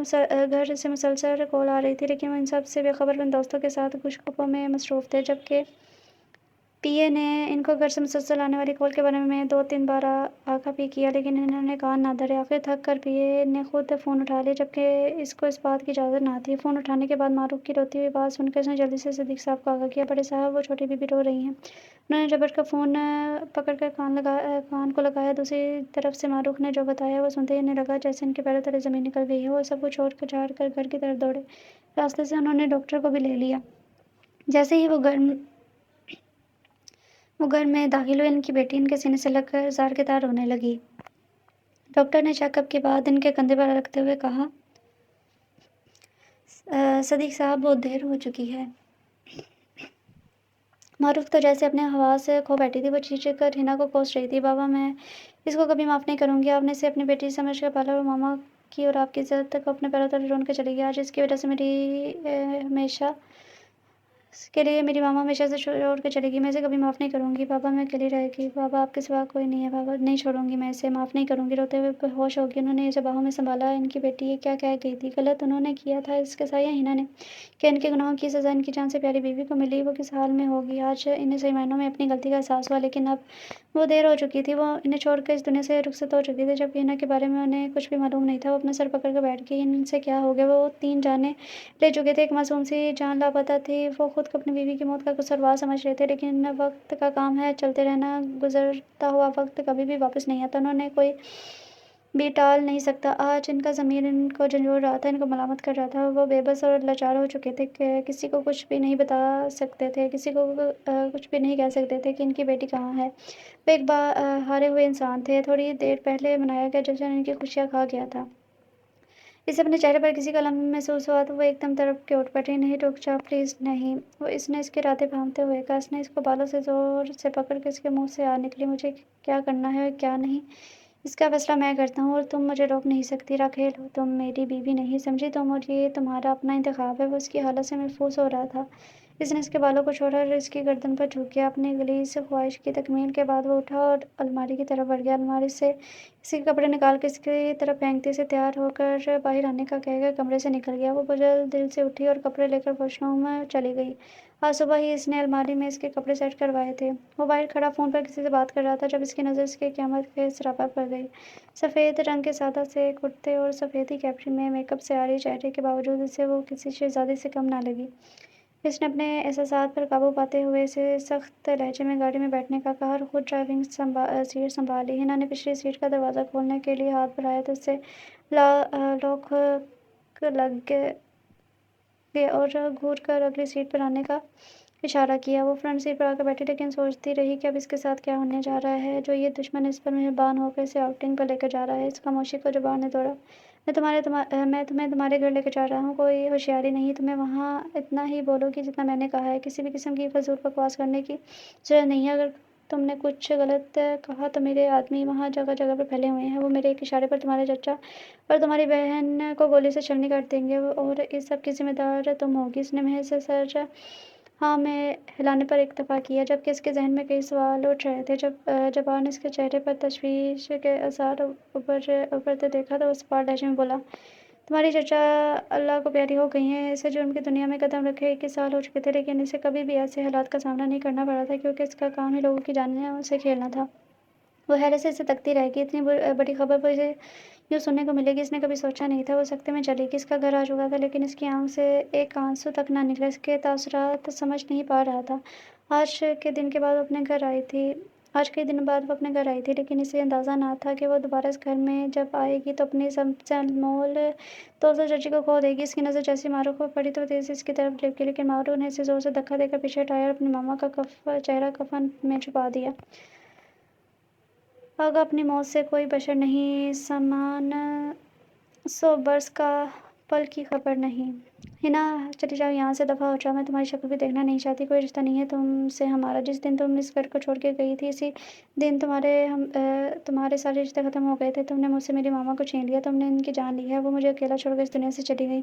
مسلسل کال آ رہی تھی، لیکن وہ ان سب سے بے خبر اپنے دوستوں کے ساتھ گوشت گپوں میں مصروف تھے۔ جبکہ پی اے نے ان کو گھر سے مسلسل آنے والی کال کے بارے میں 2-3 بار آگاہ بھی کیا، لیکن انہوں نے کان نہ دھرے۔ آخر تھک کر پی اے نے خود فون اٹھا لیا، جبکہ اس کو اس بات کی اجازت نہ تھی۔ فون اٹھانے کے بعد معروف کی روتی ہوئی آواز سن کر اس نے جلدی سے صدیق صاحب کو آگاہ کیا۔ بڑے صاحب، وہ چھوٹی بی بی رو رہی ہیں۔ انہوں نے جبر کا فون پکڑ کر کان کو لگایا۔ دوسری طرف سے معروف نے جو بتایا وہ سنتے ہی انہیں لگا جیسے ان کے پیروں تلے زمین نکل گئی ہے۔ وہ سب کچھ چھوڑ جھاڑ کر گھر کی طرف دوڑے۔ راستے سے انہوں نے ڈاکٹر کو بھی لے لیا۔ جیسے ہی وہ گھر میں داخل ہوئے، ان کی بیٹی ان کے سینے سے لگ کر زار کے تار رونے لگی۔ ڈاکٹر نے چیک اپ کے بعد ان کے کندھے پر رکھتے ہوئے کہا، صدیق صاحب، بہت دیر ہو چکی ہے۔ معروف تو جیسے اپنے حواس کھو بیٹھی تھی۔ وہ چیخ کر ہنا کو کوس رہی تھی، بابا، میں اس کو کبھی معاف نہیں کروں گی۔ آپ نے اسے اپنی بیٹی سمجھ کر پالا اور ماما کی اور آپ کی عزت کو اپنے پیروں تلے رون کر چلی گئی۔ آج اس کی وجہ سے ہمیشہ کے لیے میری ماما ہمیشہ سے چھوڑ کر چلے گی۔ میں اسے کبھی معاف نہیں کروں گی۔ بابا، میں اکیلی رہے گی۔ بابا، آپ کے سوا کوئی نہیں ہے۔ بابا، نہیں چھوڑوں گی میں اسے، معاف نہیں کروں گی۔ روتے ہوئے بے ہوش ہو گئی۔ انہوں نے اسے باہوں میں سنبھالا۔ ان کی بیٹی یہ کیا کہہ گئی تھی؟ غلط انہوں نے کیا تھا اس کے ساتھ یا ہنا نے؟ کیا ان کے گناہوں کی سزا ان کی جان سے پیاری بیوی کو ملی؟ وہ کس حال میں ہوگی؟ آج انہیں صحیح معنوں میں اپنی غلطی کا احساس ہوا، لیکن اب وہ دیر ہو چکی تھی۔ وہ انہیں چھوڑ کر اس دنیا سے رخصت ہو چکی تھی۔ جبکہ ہنا کے بارے میں انہیں کچھ بھی معلوم نہیں تھا۔ وہ اپنا سر پکڑ کر بیٹھ گئی۔ ان سے کیا ہو گیا؟ وہ 3 جانیں لے چکے تھے، ایک معصوم سی جان لاپتہ تھی۔ وہ خود کو اپنی بیوی کی موت کا قصوروار سمجھ رہے تھے، لیکن وقت کا کام ہے، چلتے رہنا۔ گزرتا ہوا وقت کبھی بھی واپس نہیں آتا، انہیں کوئی بھی ٹال نہیں سکتا۔ آج ان کا ضمیر ان کو جھنجھوڑ رہا تھا، ان کو ملامت کر رہا تھا۔ وہ بے بس اور لاچار ہو چکے تھے، کسی کو کچھ بھی نہیں بتا سکتے تھے، کسی کو کچھ بھی نہیں کہہ سکتے تھے کہ ان کی بیٹی کہاں ہے۔ وہ ایک ہارے ہوئے انسان تھے۔ تھوڑی دیر پہلے منایا گیا جشن ان کی خوشیاں کھا گیا تھا۔ اسے اپنے چہرے پر کسی کا لمس محسوس ہوا تو وہ ایک دم تڑپ کے اٹھ بیٹھی۔ نہیں، رک جا پلیز، نہیں، اس نے اس کے ارادے بھانپتے ہوئے کہا۔ اس نے اس کو بالوں سے زور سے پکڑ کر اس کے منہ سے آ نکلی، مجھے کیا کرنا ہے اور کیا نہیں، اس کا فیصلہ میں کرتا ہوں اور تم مجھے روک نہیں سکتی۔ راکھیل ہو تم، میری بیوی نہیں، سمجھی تم، اور یہ تمہارا اپنا انتخاب ہے۔ وہ اس کی حالت سے محظوظ ہو رہا تھا۔ اس نے اس کے بالوں کو چھوڑا اور اس کی گردن پر جھک گیا۔ اپنی غلیظ خواہش کی تکمیل کے بعد وہ اٹھا اور الماری کی طرف بڑھ گیا۔ الماری سے اس کے کپڑے نکال کر اس کی طرف پھینکتے اسے تیار ہو کر باہر آنے کا کہہ کر کمرے سے نکل گیا۔ وہ بجل دل سے اٹھی اور کپڑے لے کر واش روم چلی گئی۔ آج صبح ہی اس نے الماری میں اس کے کپڑے سیٹ کروائے تھے۔ وہ باہر کھڑا فون پر کسی سے بات کر رہا تھا جب اس کی نظر اس کے قیامت کے سراپا پر گئی۔ سفید رنگ کے سادہ سے کرتے اور سفید ہی کیپری میں میک اپ سے عاری چہرے کے باوجود اسے وہ کسی شہزادی سے کم نہ لگی۔ اس نے اپنے احساسات پر قابو پاتے ہوئے اسے سخت لہجے میں گاڑی میں بیٹھنے کا کہا اور خود ڈرائیونگ سیٹ سنبھالی۔ ہنا نے پچھلی سیٹ کا دروازہ کھولنے کے لیے ہاتھ بڑھایا تو اسے لاک لگ گئے اور گھور کر اگلی سیٹ پر آنے کا اشارہ کیا۔ وہ فرنٹ سیٹ پر آ کر بیٹھی، لیکن سوچتی رہی کہ اب اس کے ساتھ کیا ہونے جا رہا ہے جو یہ دشمن اس پر مہربان ہو کر اسے آؤٹنگ پر لے کر جا رہا ہے۔ اس خاموشی کو جو باہر نے توڑا میں تمہیں تمہارے گھر لے کے جا رہا ہوں، کوئی ہوشیاری نہیں، تمہیں وہاں اتنا ہی بولو گی جتنا میں نے کہا ہے، کسی بھی قسم کی فضول بکواس کرنے کی ضرورت نہیں ہے۔ اگر تم نے کچھ غلط کہا تو میرے آدمی وہاں جگہ جگہ پر پھیلے ہوئے ہیں، وہ میرے ایک اشارے پر تمہارے چچا اور تمہاری بہن کو گولی سے چھلنی کر دیں گے، اور اس سب کی ذمہ دار تم ہوگی۔ اس نے محض سر ہاں میں ہلانے پر اکتفا کیا، جبکہ اس کے ذہن میں کئی سوال اٹھ رہے تھے۔ جب جبار نے اس کے چہرے پر تشویش کے آثار ابھرتے دیکھا تو وہ سپاٹ لہجے میں بولا، تمہاری چچا اللہ کو پیاری ہو گئی ہیں، اسے جرم کی دنیا میں قدم رکھے 21 سال ہو چکے تھے، لیکن اسے کبھی بھی ایسے حالات کا سامنا نہیں کرنا پڑا تھا، کیونکہ اس کا کام ہی لوگوں کی جانوں سے کھیلنا تھا۔ وہ حیرت سے اسے تکتی رہ گئی، اتنی بڑی خبر وہ اسے یوں سننے کو ملے گی اس نے کبھی سوچا نہیں تھا۔ وہ سکتے میں چلی گئی، اس کا گھر آ چکا تھا، لیکن اس کی آنکھ سے ایک آنسو تک نہ نکلا، اس کے تاثرات سمجھ نہیں پا رہا تھا۔ آج کئی دن بعد وہ اپنے گھر آئی تھی، لیکن اسے اندازہ نہ تھا کہ وہ دوبارہ اس گھر میں جب آئے گی تو اپنی سب سے انمول توسیع چچی کو کھو دے گی۔ اس کی نظر جیسے معروف پر پڑی تو وہ تیزی سے اس کی طرف لپکی، لیکن معروف نے اسے زور سے دھکا دے کر پیچھے ہٹایا اور اپنی ماما کا چہرہ کفن میں چھپا دیا۔ آگا اپنی موت سے کوئی بشر نہیں، سامان 100 برس کا پل کی خبر نہیں۔ ہنا چلی جاؤ یہاں سے، دفعہ ہو جاؤ، میں تمہاری شکل بھی دیکھنا نہیں چاہتی، کوئی رشتہ نہیں ہے تم سے ہمارا۔ جس دن تم اس گھر کو چھوڑ کے گئی تھی اسی دن تمہارے سارے رشتے ختم ہو گئے تھے۔ تم نے مجھ سے میری ماما کو چھین لیا، تم نے ان کی جان لی ہے، وہ مجھے اکیلا چھوڑ کر اس دنیا سے چلی گئی،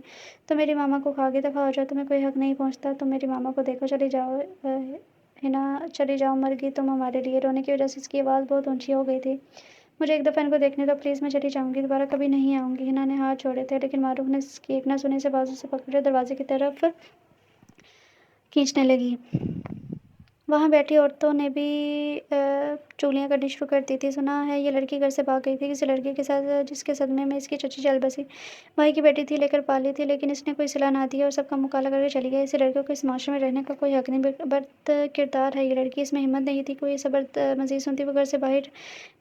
تم میری ماما کو کھا گئی۔ دفعہ ہو جاؤ، تمہیں کوئی حق نہیں پہنچتا، تم میری ماما کو دیکھو، چلی جاؤ ہنا، چلی جاؤ، مر گئی تم ہمارے لیے۔ رونے کی وجہ سے اس کی آواز بہت اونچی ہو گئی تھی۔ مجھے ایک دفعہ ان کو دیکھنے دو پلیز، میں چلی جاؤں گی، دوبارہ کبھی نہیں آؤں گی۔ ہنا نے ہاتھ جوڑے تھے، لیکن معروف نے اس کی ایک نہ سنی سے بازو سے پکڑ کر دروازے کی طرف کھینچنے لگی۔ وہاں بیٹھی عورتوں نے بھی چغلیاں کرنی شروع کر دی تھیں۔ سنا ہے یہ لڑکی گھر سے بھاگ گئی تھی کسی لڑکے کے ساتھ، جس کے صدمے میں اس کی چچی چل بسی، بھائی کی بیٹی تھی، لے کر پالی تھی، لیکن اس نے کوئی صلاح نہ دی اور سب کا منہ کالا کر کے چلی گئی۔ ایسی لڑکیوں کو اس معاشرے میں رہنے کا کوئی حق نہیں، بد کردار ہے یہ لڑکی۔ اس میں ہمت نہیں تھی کوئی یہ صبر مزید سنتی، وہ گھر سے باہر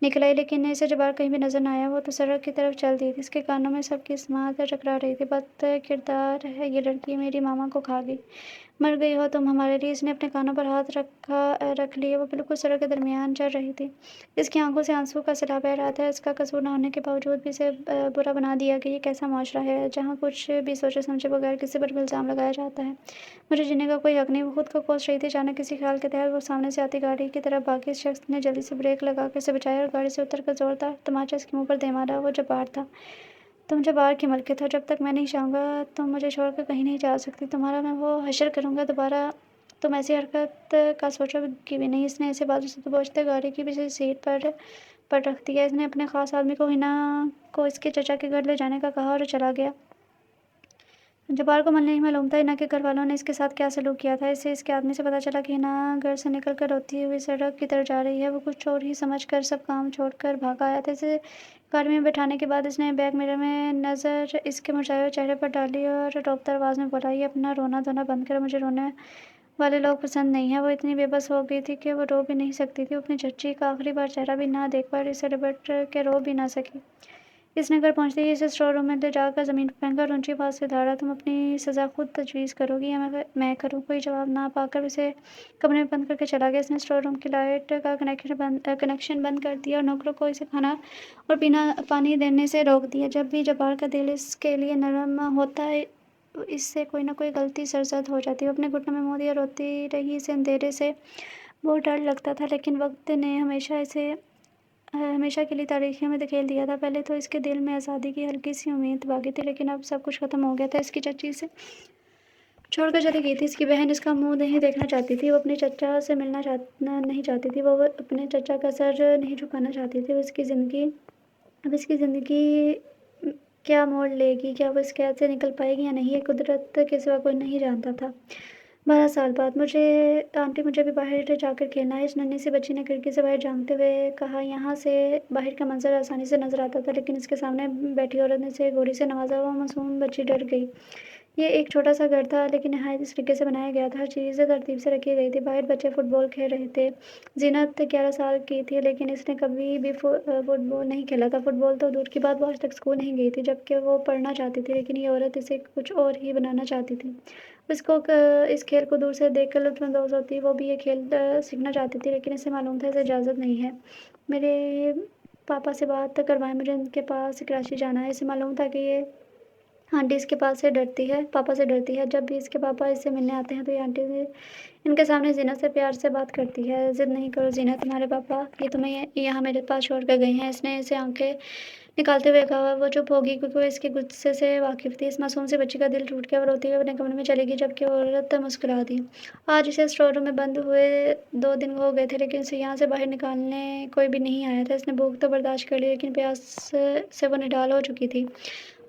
نکل آئی، لیکن اسے جبار کہیں بھی نظر نہ آیا۔ وہ تو سڑک کی طرف چل دی تھی، اس کے کانوں میں سب کی سماعت ٹکرا رہی تھی، بد کردار ہے یہ لڑکی، میری ماما کو کھا گئی، مر گئی ہو تم ہمارے لیے۔ اس نے اپنے کانوں پر ہاتھ رکھ لیے، وہ بالکل سڑک کے درمیان چل رہی تھی، اس کی آنکھوں سے آنسو کا سیلاب بہہ رہا تھا۔ اس کا قصور نہ ہونے کے باوجود بھی اسے برا بنا دیا گیا۔ یہ کیسا معاشرہ ہے جہاں کچھ بھی سوچے سمجھے بغیر کسی پر بھی الزام لگایا جاتا ہے، مجھے جینے کا کوئی حق نہیں۔ وہ خود کو کوس رہی تھی، اچانک کسی خیال کے تحت وہ سامنے سے آتی گاڑی کی طرف بھاگی۔ اس شخص نے جلدی سے بریک لگا کر اسے بچایا اور گاڑی سے اتر کر زوردار تماچا اس کے منہ پر دے مارا۔ وہ جبار تھا، تم جبار کی ملکت ہو، جب تک میں نہیں چاہوں گا تم مجھے چھوڑ کر کہیں نہیں جا سکتی، تمہارا میں وہ حشر کروں گا، دوبارہ تم ایسی حرکت کا سوچو گی بھی نہیں۔ اس نے اسے بازو سے دبوچتے گاڑی کی پچھلی سیٹ پر رکھ دیا۔ اس نے اپنے خاص آدمی کو ہنا کو اس کے چچا کے گھر لے جانے کا کہا اور چلا گیا۔ جبار کو نہیں معلوم تھا ہنا کے گھر والوں نے اس کے ساتھ کیا سلوک کیا تھا۔ اسے اس کے آدمی سے پتہ چلا کہ ہنا گھر سے نکل کر روتی ہوئی سڑک کی طرف جا رہی ہے۔ وہ کچھ اور ہی سمجھ کر سب کام چھوڑ کر بھاگ آیا تھا۔ اسے گاڑی میں بٹھانے کے بعد اس نے بیک مرر میں نظر اس کے مرجھائے ہوئے چہرے پر ڈالی اور روبدار آواز میں بولا، یہ اپنا رونا دھونا بند کرو، مجھے رونے والے لوگ پسند نہیں ہیں۔ وہ اتنی بے بس ہو گئی تھی کہ وہ رو بھی نہیں سکتی تھی، وہ اپنی چچی کا آخری بار چہرہ بھی نہ دیکھ پائی اور اسے لپٹ کے رو بھی نہ سکی۔ اس نے گھر پہنچتے ہی اسے اسٹور روم میں لے جا کر زمین پر پھینکا اور اونچی آواز سے دھاڑا، تم اپنی سزا خود تجویز کرو گی یا میں کروں؟ کوئی جواب نہ پا کر اسے کمرے میں بند کر کے چلا گیا۔ اس نے اسٹور روم کی لائٹ کا کنیکشن بند کر دیا اور نوکروں کو اسے کھانا اور پانی دینے سے روک دیا۔ جب بھی جبار کا دل اس کے لیے نرم ہوتا اس سے کوئی نہ کوئی غلطی سرزد ہو جاتی، وہ اپنے گھٹنوں میں منہ دیا روتی رہی۔ اسے اندھیرے سے بہت ڈر لگتا تھا، لیکن وقت نے اسے ہمیشہ کے لیے تاریکیوں میں دھکیل دیا تھا۔ پہلے تو اس کے دل میں آزادی کی ہلکی سی امید باقی تھی، لیکن اب سب کچھ ختم ہو گیا تھا۔ اس کی چچی اسے چھوڑ کر چلی گئی تھی، اس کی بہن اس کا منہ نہیں دیکھنا چاہتی تھی، وہ اپنے چچا سے ملنا نہیں چاہتی تھی، وہ اپنے چچا کا سر نہیں جھکانا چاہتی تھی۔ اب اس کی زندگی کیا موڑ لے گی، کیا وہ اس قید سے نکل پائے گی یا نہیں، یہ قدرت کے سوا کوئی نہیں جانتا تھا۔ 12 سال بعد آنٹی مجھے بھی باہر جا کر کھیلنا ہے، اس ننھی سی بچی نے کھڑکی سے باہر جھانکتے ہوئے کہا۔ یہاں سے باہر کا منظر آسانی سے نظر آتا تھا، لیکن اس کے سامنے بیٹھی عورت نے اسے گولی سے نوازا۔ وہ معصوم بچی ڈر گئی۔ یہ ایک چھوٹا سا گھر تھا، لیکن نہایت اس طریقے سے بنایا گیا تھا، ہر چیز ترتیب سے رکھی گئی تھی۔ باہر بچے فٹ بال کھیل رہے تھے۔ زینت 11 سال کی تھی، لیکن اس نے کبھی بھی فٹ بال نہیں کھیلا تھا۔ فٹ بال تو دور کی بات، وہ آج تک اسکول نہیں گئی تھی، جبکہ وہ پڑھنا چاہتی تھی، لیکن یہ عورت اسے کچھ اور ہی بنانا چاہتی تھی۔ اس کو اس کھیل کو دور سے دیکھ کر لطف اندوز ہوتی، وہ بھی یہ کھیل سیکھنا چاہتی تھی، لیکن اسے معلوم تھا اسے اجازت نہیں ہے۔ میرے پاپا سے بات کروائیں، مجھے ان کے پاس کراچی جانا ہے۔ اسے معلوم تھا کہ یہ آنٹی اس کے پاس سے ڈرتی ہے، پاپا سے ڈرتی ہے۔ جب بھی اس کے پاپا اس سے ملنے آتے ہیں تو یہ آنٹی ان کے سامنے زینت سے پیار سے بات کرتی ہے۔ ضد نہیں کرو زینت، تمہارے پاپا یہ تمہیں یہاں میرے پاس چھوڑ کر گئے ہیں۔ اس نے اسے آنکھیں نکالتے ہوئے کہا۔ وہ چپ ہوگی کیونکہ وہ اس کے غصے سے واقف تھی۔ اس معصوم سی بچی کا دل ٹوٹ گیا۔ وہ روتی ہوئی اپنے کمرے میں چلی گئی جبکہ وہ عورت مسکرا دی۔ آج اسے اسٹور روم میں بند ہوئے 2 دن ہو گئے تھے لیکن اسے یہاں سے باہر نکالنے کوئی بھی نہیں آیا تھا۔ اس نے بھوک تو برداشت کر لی لیکن پیاس سے وہ نڈال ہو چکی تھی۔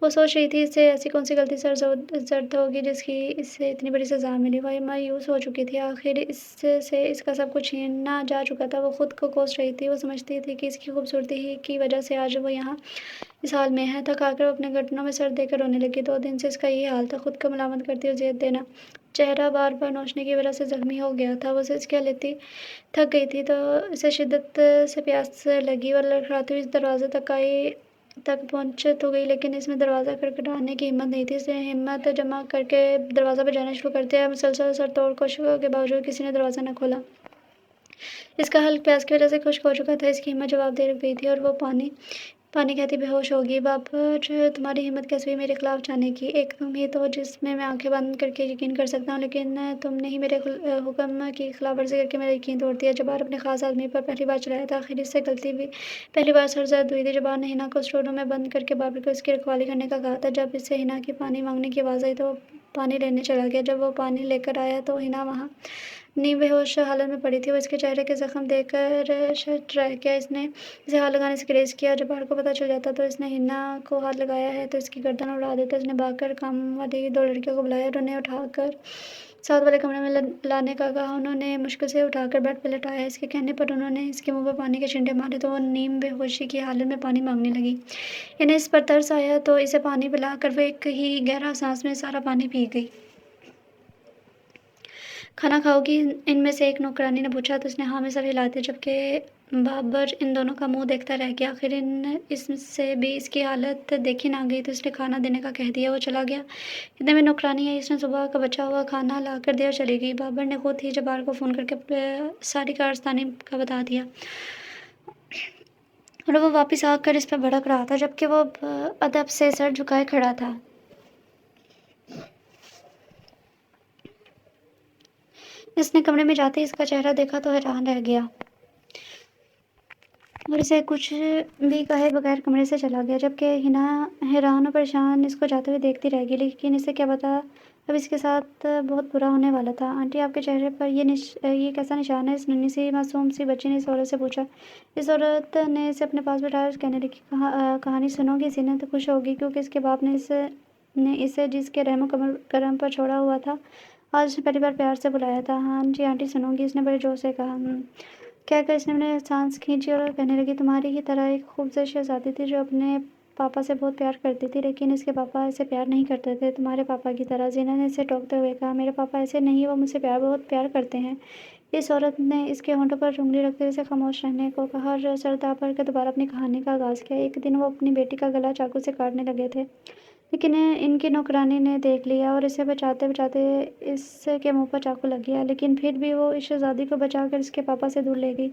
وہ سوچ رہی تھی اس سے ایسی کون سی غلطی سرزد ہوگی جس کی اس سے اتنی بڑی سزا ملی۔ وہ مایوس ہو چکی تھی، آخر اس سے اس کا سب کچھ چھینا جا چکا تھا۔ وہ خود کو کوس رہی تھی۔ وہ سمجھتی تھی کہ اس کی خوبصورتی ہی کی وجہ سے آج وہ یہاں اس حال میں ہے۔ تھک کر وہ اپنے گھٹنوں میں سر دے کر رونے لگی۔ 2 دن سے اس کا یہی حال تھا، خود کو ملامت کرتی اور زیت دینا۔ چہرہ بار بار نوچنے کی وجہ سے زخمی ہو گیا تھا۔ وہ سچ کہہ لیتی تھک گئی تھی تو اسے شدت سے پیاس لگی۔ وہ لڑکھڑاتی ہوئی دروازے تک پہنچ تو گئی لیکن اس میں دروازہ کھٹکھٹانے کی ہمت نہیں تھی۔ اس نے ہمت جمع کر کے دروازہ بجانا شروع کر دیا۔ مسلسل سر توڑ کوششوں کے باوجود کسی نے دروازہ نہ کھولا۔ اس کا حلق پیاس کی وجہ سے خشک ہو چکا تھا۔ اس کی ہمت جواب دے گئی تھی اور وہ پانی کہتی بے ہوش ہوگی۔ بابر، تمہاری ہمت کیسے ہوئی میرے خلاف جانے کی؟ ایک تم ہی تو جس میں میں آنکھیں بند کر کے یقین کر سکتا ہوں، لیکن تم نے ہی میرے حکم کی خلاف ورزی کر کے میرا یقین توڑ دیا۔ جبار اپنے خاص آدمی پر پہلی بار چلایا تھا، آخر اس سے غلطی بھی پہلی بار سرزد ہوئی تھی۔ جبار نے حنا کو اسٹور روم میں بند کر کے بابر کو اس کی رکھوالی کرنے کا کہا تھا۔ جب اسے حنا کی پانی مانگنے کی آواز آئی تو وہ پانی لینے چلا گیا۔ جب وہ پانی لے کر آیا تو حنا وہاں نیم بے ہوش حالت میں پڑی تھی۔ وہ اس کے چہرے کے زخم دیکھ کر شٹ رہ گیا۔ اس نے اسے ہاتھ لگانے سے گریز کیا۔ جبار کو پتہ چل جاتا تو اس نے حنا کو ہاتھ لگایا ہے تو اس کی گردن اڑا دیتا۔ اس نے بھاگ کر کام والی 2 لڑکیوں کو بلایا اور انہیں اٹھا کر ساتھ والے کمرے میں لانے کا کہا۔ انہوں نے مشکل سے اٹھا کر بیڈ پہ لٹایا۔ اس کے کہنے پر انہوں نے اس کے منہ پر پانی کے چھینٹے مارے تو وہ نیم بے ہوشی کی حالت میں پانی مانگنے لگی۔ انہیں اس پر ترس آیا تو اسے پانی پلا کر وہ ایک ہی گہرا سانس میں سارا پانی پی گئی۔ کھانا کھاؤ گی؟ ان میں سے ایک نوکرانی نے پوچھا تو اس نے ہاں میں سر ہلا دیا جبکہ بابر ان دونوں کا منہ دیکھتا رہ گیا۔ آخر اس سے بھی اس کی حالت دیکھی نہ گئی تو اس نے کھانا دینے کا کہہ دیا۔ وہ چلا گیا۔ اتنے میں نوکرانی آئی۔ اس نے صبح کا بچا ہوا کھانا لا کر دیا اور چلی گئی۔ بابر نے خود ہی جبار کو فون کر کے ساری کارستانی کا بتا دیا اور وہ واپس آ کر اس پر بھڑک رہا تھا جبکہ وہ ادب سے سر جھکائے کھڑا تھا۔ اس نے کمرے میں جاتے ہی اس کا چہرہ دیکھا تو حیران رہ گیا اور اسے کچھ بھی کہے بغیر کمرے سے چلا گیا جبکہ حنا حیران اور پریشان اس کو جاتے ہوئے دیکھتی رہ گئی، لیکن اسے کیا پتا اب اس کے ساتھ بہت برا ہونے والا تھا۔ آنٹی، آپ کے چہرے پر یہ کیسا نشان ہے؟ اس ننھی سی معصوم سی بچی نے اس عورت سے پوچھا۔ اس عورت نے اسے اپنے پاس بٹھایا اور کہنے لگی کہانی سنو گی؟ زینت خوش ہوگی کیونکہ اس کے باپ نے اسے جس کے رحم و کرم پر چھوڑا ہوا تھا آج اس نے پہلی بار پیار سے بلایا تھا۔ ہاں جی آنٹی سنوں گی، اس نے بڑے جوش سے کہا۔ کہہ کر اس نے اپنے سانس کھینچی اور کہنے لگی تمہاری ہی طرح ایک خوبصورت شہزادی تھی جو اپنے پاپا سے بہت پیار کرتی تھی لیکن اس کے پاپا اسے پیار نہیں کرتے تھے تمہارے پاپا کی طرح۔ زینت نے اسے ٹوکتے ہوئے کہا میرے پاپا ایسے نہیں، وہ مجھ سے بہت پیار کرتے ہیں۔ اس عورت نے اس کے ہونٹوں پر انگلی رکھتے ہوئے اسے خاموش رہنے کو کہا اور سر داپ کر کے دوبارہ اپنی کہانی کا آغاز کیا۔ ایک دن وہ اپنی بیٹی کا گلا چاقو سے کاٹنے لگے تھے لیکن ان کی نوکرانی نے دیکھ لیا اور اسے بچاتے بچاتے اس کے منہ پر چاقو لگ گیا، لیکن پھر بھی وہ اس شہزادی کو بچا کر اس کے پاپا سے دور لے گئی۔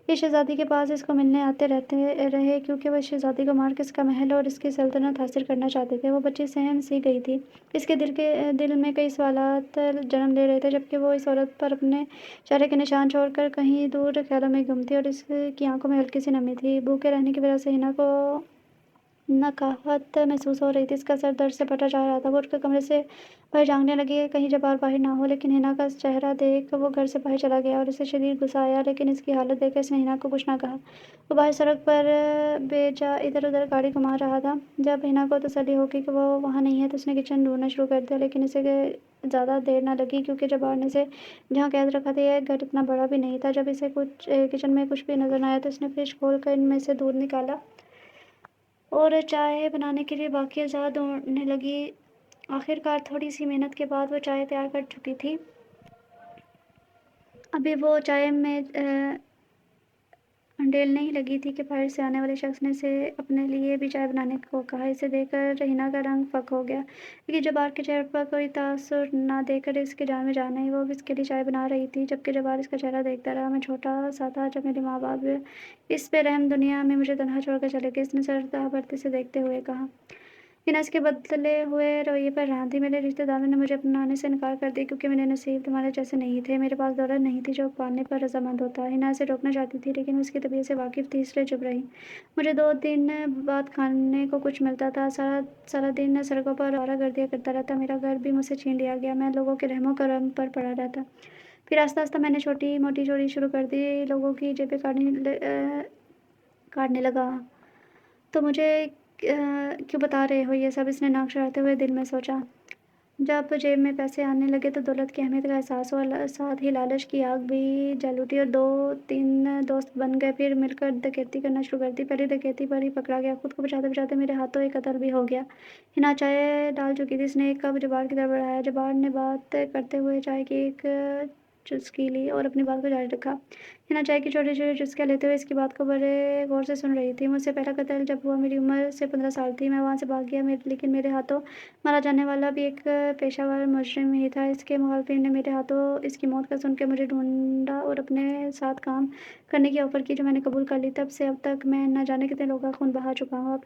اس شہزادی کے پاس اس کو ملنے آتے رہے کیونکہ وہ اس شہزادی کو مار کے اس کا محل اور اس کی سلطنت حاصل کرنا چاہتے تھے۔ وہ بچی سہم سی گئی تھی۔ اس کے دل میں کئی سوالات جنم لے رہے تھے جبکہ وہ اس عورت پر اپنے چہرے کے نشان چھوڑ کر کہیں دور خیالوں میں گم تھی اور اس کی آنکھوں میں ہلکی سی نمی تھی۔ بھوکے رہنے کی وجہ سے حنا کو نکاہت محسوس ہو رہی تھی۔ اس کا سر درد سے پھٹا جا رہا تھا۔ وہ اٹھ کر کمرے سے باہر جھانکنے لگی کہیں جبار باہر نہ ہو، لیکن حنا کا چہرہ دیکھ وہ گھر سے باہر چلا گیا اور اسے شدید غصہ آیا، لیکن اس کی حالت دیکھ کر اس نے حنا کو کچھ نہ کہا۔ وہ باہر سڑک پر بے جا ادھر ادھر گاڑی گھما رہا تھا۔ جب حنا کو تسلی ہو گئی کہ وہ وہاں نہیں ہے تو اس نے کچن ڈھونڈنا شروع کر دیا، لیکن اسے زیادہ دیر نہ لگی کیونکہ جبار نے اسے جہاں قید رکھا تھا یہ گھر اتنا بڑا بھی نہیں تھا۔ جب اسے کچن میں کچھ بھی نظر نہ آیا تو اس نے فریج کھول کر ان میں سے دودھ نکالا اور چائے بنانے کے لیے باقی اجزاء ڈھونڈنے لگی۔ آخر کار تھوڑی سی محنت کے بعد وہ چائے تیار کر چکی تھی۔ ابھی وہ چائے میں ڈیل نہیں لگی تھی کہ باہر سے آنے والے شخص نے اسے اپنے لیے بھی چائے بنانے کو کہا۔ اسے دیکھ کر ہنا کا رنگ فک ہو گیا، لیکن جبار کے چہرے پر کوئی تاثر نہ دیکھ کر اس کی جان میں جان آئی۔ وہ اب اس کے لیے چائے بنا رہی تھی، جبکہ جبار اس کا چہرہ دیکھتا رہا۔ میں چھوٹا سا تھا جب میرے ماں باپ اس بے رحم دنیا میں مجھے تنہا چھوڑ کر چلے گئے، اس نے سر دہابرتی سے دیکھتے ہوئے کہا۔ ہنا اس کے بدلے ہوئے رویے پر حیران تھی۔ میرے رشتہ داروں نے مجھے اپنانے سے انکار کر دیا کیونکہ میرے نصیب تمہارے جیسے نہیں تھے۔ میرے پاس دولت نہیں تھی جو پالنے پر رضامند ہوتا۔ ہنا اسے روکنا چاہتی تھی، لیکن وہ اس کی طبیعت سے واقف تھی، اس لیے چپ رہی۔ مجھے 2 دن بعد کھانے کو کچھ ملتا تھا۔ سارا دن سڑکوں پر آوارہ گردیاں کرتا رہتا۔ میرا گھر بھی مجھ سے چھین لیا گیا۔ میں لوگوں کے رحم و کرم پر پڑا رہتا۔ پھر آہستہ آہستہ میں نے چھوٹی موٹی چوری شروع کر دی، لوگوں کی جیبیں کاٹنے لگا۔ تو مجھے کیوں بتا رہے ہو یہ سب؟ اس نے ناک چڑھاتے ہوئے دل میں سوچا۔ جب جیب میں پیسے آنے لگے تو دولت کی اہمیت کا احساس ہوا، ساتھ ہی لالچ کی آگ بھی جل اٹھی اور 2-3 دوست بن گئے۔ پھر مل کر ڈکیتی کرنا شروع کر دی۔ پہلی ڈکیتی پر ہی پکڑا گیا، خود کو بچاتے بچاتے میرے ہاتھوں ایک قتل بھی ہو گیا۔ ہنا چائے ڈال چکی تھی، اس نے ایک کپ جبار کی طرف بڑھایا۔ جبار نے بات کرتے ہوئے چائے کی ایک چسکی لی اور اپنی بات کو جاری رکھا۔ ہنا چائے کی چھوٹی چھوٹی چسکیاں لیتے ہوئے اس کی بات کو بڑے غور سے سن رہی تھی۔ مجھ سے پہلا قتل جب ہوا میری عمر سے 15 سال تھی۔ میں وہاں سے بھاگ گیا، لیکن میرے ہاتھوں مارا جانے والا بھی ایک پیشہ ور مجرم ہی تھا۔ اس کے مخالفین نے میرے ہاتھوں اس کی موت کا سن کے مجھے ڈھونڈا اور اپنے ساتھ کام کرنے کی آفر کی، جو میں نے قبول کر لی۔ تب سے اب تک میں نہ جانے کتنے لوگوں کا خون بہا چکا ہوں۔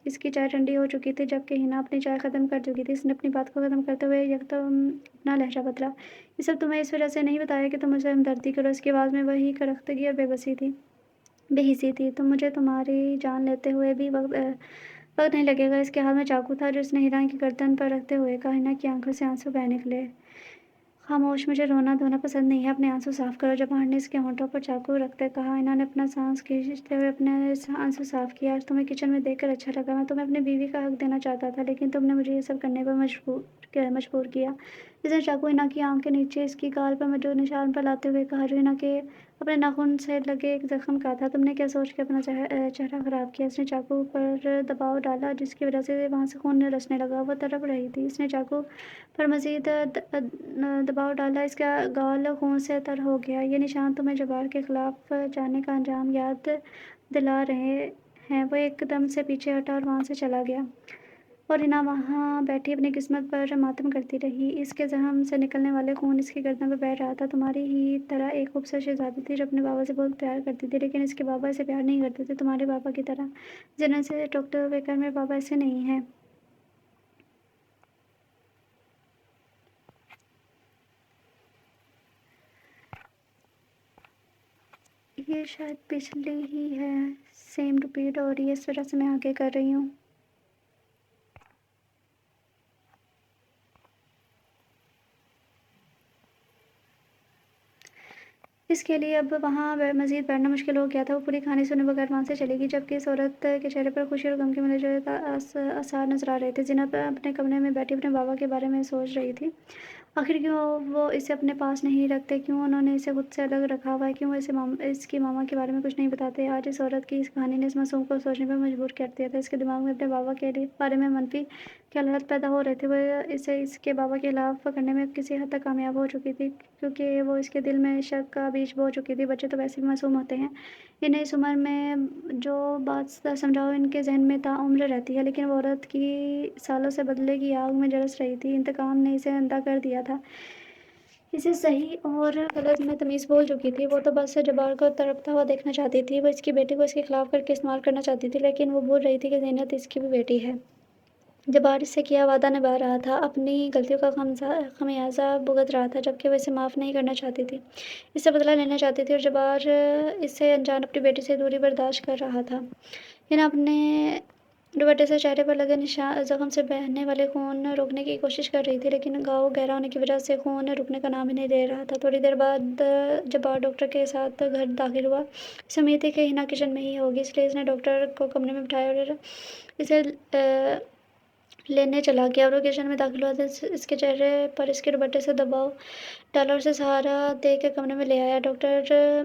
اس کی چائے ٹھنڈی ہو چکی تھی، جبکہ ہنا اپنی چائے ختم کر چکی تھی۔ اس نے اپنی بات کو ختم کرتے ہوئے یکدم اپنا لہجہ بدلا۔ یہ سب تمہیں اس وجہ سے نہیں بتایا کہ تم مجھ سے ہمدردی کرو۔ اس کی آواز میں وہی کرختگی اور بے حسی تھی۔ تم مجھے تمہاری جان لیتے ہوئے بھی وقت نہیں لگے گا۔ اس کے ہاتھ میں چاقو تھا جو اس نے ہنا کی گردن پر رکھتے ہوئے کہا۔ ہنا کی آنکھوں سے آنسو بہہ نکلے۔ خاموش، مجھے رونا دھونا پسند نہیں ہے، اپنے آنسو صاف کرو، جبار نے اس کے ہونٹوں پر چاقو رکھتے کہا۔ ہنا نے اپنا سانس کھینچتے ہوئے اپنے آنسو صاف کیے۔ آج تمہیں کچن میں دیکھ کر اچھا لگا۔ میں تمہیں اپنی بیوی کا حق دینا چاہتا تھا، لیکن تم نے مجھے یہ سب کرنے پر مجبور کیا۔ اس نے چاقو ہنا کی آنکھ کے نیچے اس کی گال پر موجود نشان پر لاتے ہوئے کہا، جو ہنا کے اپنے ناخن سے لگے ایک زخم کا تھا۔ تم نے کیا سوچ کے اپنا چہرہ خراب کیا؟ اس نے چاقو پر دباؤ ڈالا، جس کی وجہ سے وہاں سے خون رسنے لگا۔ وہ تڑپ رہی تھی۔ اس نے چاقو پر مزید دباؤ ڈالا، اس کا گال خون سے تر ہو گیا۔ یہ نشان تمہیں جبار کے خلاف جانے کا انجام یاد دلا رہے ہیں۔ وہ ایک دم سے پیچھے ہٹا اور وہاں سے چلا گیا، اور ہنا وہاں بیٹھی اپنی قسمت پر ماتم کرتی رہی۔ اس کے زخم سے نکلنے والا خون اس کی گردن پر بہہ رہا تھا۔ تمہاری ہی طرح ایک خوبصورت شہزادی تھی جو اپنے بابا سے بہت پیار کرتی تھی، لیکن اس کے بابا اسے پیار نہیں کرتے تھے، تمہارے بابا کی طرح۔ ذہن سے ڈاکٹر بیکر، میرے بابا ایسے نہیں ہیں۔ یہ شاید پچھلی ہی ہے، سیم ریپیٹ ہو رہی ہے، اس وجہ سے میں آگے کر رہی ہوں۔ اس کے لیے اب وہاں مزید بیٹھنا مشکل ہو گیا تھا۔ وہ پوری کہانی سنے بغیر وہاں سے چلی گئی، جبکہ اس عورت کے چہرے پر خوشی اور غم کے ملے جلے آثار نظر آ رہے تھے۔ زینب اپنے کمرے میں بیٹھی اپنے بابا کے بارے میں سوچ رہی تھی۔ آخر کیوں وہ اسے اپنے پاس نہیں رکھتے؟ کیوں انہوں نے اسے خود سے الگ رکھا ہوا ہے؟ کیوں وہ اس کی ماما کے بارے میں کچھ نہیں بتاتے؟ آج اس عورت کی اس کہانی نے اس معصوم کو سوچنے پر مجبور کر دیا تھا۔ اس کے دماغ میں اپنے بابا کے بارے میں منفی خیالات پیدا ہو رہے تھے۔ وہ اسے اس کے بابا کے خلاف کرنے میں کسی حد تک کامیاب ہو چکی تھی، کیونکہ وہ اس کے دل میں شک کا بیج بو چکی تھی۔ بچے تو ویسے بھی معصوم ہوتے ہیں، انہیں اس عمر میں جو بات سمجھاؤ ان کے ذہن میں تا عمر رہتی ہے، لیکن وہ عورت کی سالوں سے بدلے کی آگ میں جھلس رہی تھی۔ انتقام نے اسے اندھا کر دیا تھا، اسے صحیح اور غلط میں تمیز بھول چکی تھی۔ وہ تو بس جبار کو تڑپتا ہوا دیکھنا چاہتی تھی۔ وہ اس کی بیٹی کو اس کے خلاف کر کے استعمال کرنا چاہتی تھی، لیکن وہ بھول رہی تھی کہ زینت اس کی بھی بیٹی ہے۔ جبار اس سے کیا وعدہ نبھا رہا تھا، اپنی غلطیوں کا خمیازہ بھگت رہا تھا، جبکہ وہ اسے معاف نہیں کرنا چاہتی تھی، اس سے بدلہ لینا چاہتی تھی، اور جبار اس سے انجان اپنی بیٹی سے دوری برداشت کر رہا تھا۔ ہنا اپنے دوپٹے سے چہرے پر لگے زخم سے بہنے والے خون روکنے کی کوشش کر رہی تھی، لیکن گھاؤ گہرا ہونے کی وجہ سے خون رکنے کا نام ہی نہیں لے رہا تھا۔ تھوڑی دیر بعد جبار ڈاکٹر کے ساتھ گھر داخل ہوا۔ اسے امید تھی کہ ہنا کچن میں ہی ہوگی، اس لیے اس نے ڈاکٹر کو کمرے میں بٹھایا اور اسے لینے چلا گیا۔ وہ کچن میں داخل ہوا تو اس کے چہرے پر اس کے دوپٹے سے دباؤ ڈالا اور اسے سہارا دے کے کمرے میں لے آیا۔ ڈاکٹر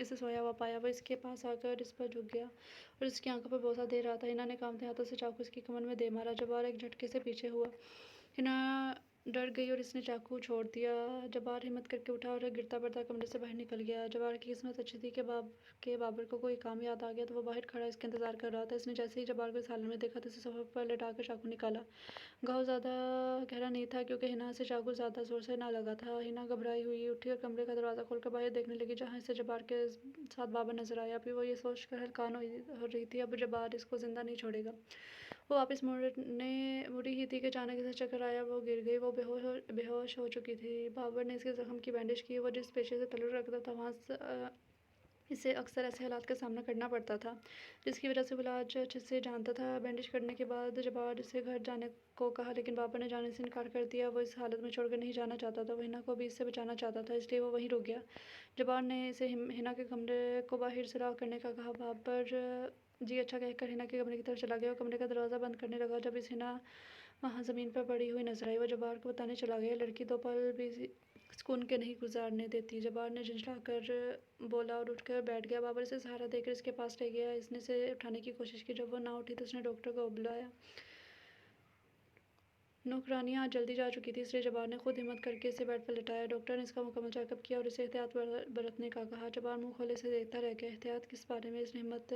اسے سویا ہوا پایا۔ وہ اس کے پاس آ کر اس پر جھک گیا اور اس کی آنکھوں پر بوسہ دے رہا تھا۔ ہنا نے کانپتے ہاتھوں سے چاقو اس کی کمر میں دے مارا۔ جبار ایک جھٹکے سے پیچھے ہوا۔ ہنا ڈر گئی اور اس نے چاقو چھوڑ دیا۔ جبار ہمت کر کے اٹھا اور گرتا پڑتا کمرے سے باہر نکل گیا۔ جبار کی قسمت اچھی تھی کہ بابر کو کوئی کام یاد آ گیا تو وہ باہر کھڑا اس کا انتظار کر رہا تھا۔ اس نے جیسے ہی جبار کو اس حالت میں دیکھا تو اسے صفحے پر لٹا کر چاقو نکالا۔ گھاؤ زیادہ گہرا نہیں تھا کیونکہ ہنا سے چاقو زیادہ زور سے نہ لگا تھا۔ ہنا گھبرائی ہوئی اٹھی اور کمرے کا دروازہ کھول کر باہر دیکھنے لگی جہاں اسے جبار کے ساتھ بابر نظر آیا۔ ابھی وہ یہ سوچ کر حیران ہو رہی تھی اب جبار اس کو زندہ نہیں چھوڑے گا۔ وہ واپس مڑی ہی تھی کہ اچانک اسے چکر آیا، وہ گر گئی۔ وہ بے ہوش ہو چکی تھی۔ بابر نے اس کے زخم کی بینڈیج کی۔ وہ جس پیشے سے تعلق رکھتا تھا وہاں اسے اکثر ایسے حالات کا سامنا کرنا پڑتا تھا جس کی وجہ سے وہ علاج اچھے سے جانتا تھا۔ بینڈیج کرنے کے بعد جبار سے گھر جانے کو کہا لیکن بابر نے جانے سے انکار کر دیا۔ وہ اس حالت میں چھوڑ کر نہیں جانا چاہتا تھا۔ وہ ہنا کو بھی اس سے بچانا چاہتا تھا، اس لیے وہ وہیں رک گیا۔ جبار نے اسے ہنا کے کمرے کو باہر سے لاک کرنے کا کہا۔ بابر جی اچھا کہہ کر ہنا کے کمرے کی طرف چلا گیا اور کمرے کا دروازہ بند کرنے لگا جب اسے ہنا وہاں زمین پر پڑی ہوئی نظر آئی۔ وہ جبار کو بتانے چلا گیا۔ لڑکی دو پل بھی سکون کے نہیں گزارنے دیتی، جبار نے جھنجھلا کر بولا اور اٹھ کر بیٹھ گیا۔ بابر اسے سہارا دے کر اس کے پاس لے گیا۔ اس نے اسے اٹھانے کی کوشش کی۔ جب وہ نہ اٹھی تو اس نے ڈاکٹر کو بلایا۔ نوکرانیاں آج جلدی جا چکی تھی اس لیے جبار نے خود ہمت کر کے اسے بیڈ پر لٹایا۔ ڈاکٹر نے اس کا مکمل چیک اپ کیا اور اسے احتیاط برتنے کا کہا۔ جبار منہ کھولے اسے دیکھتا رہ گیا۔ احتیاط کس بارے میں؟ اس نے ہمت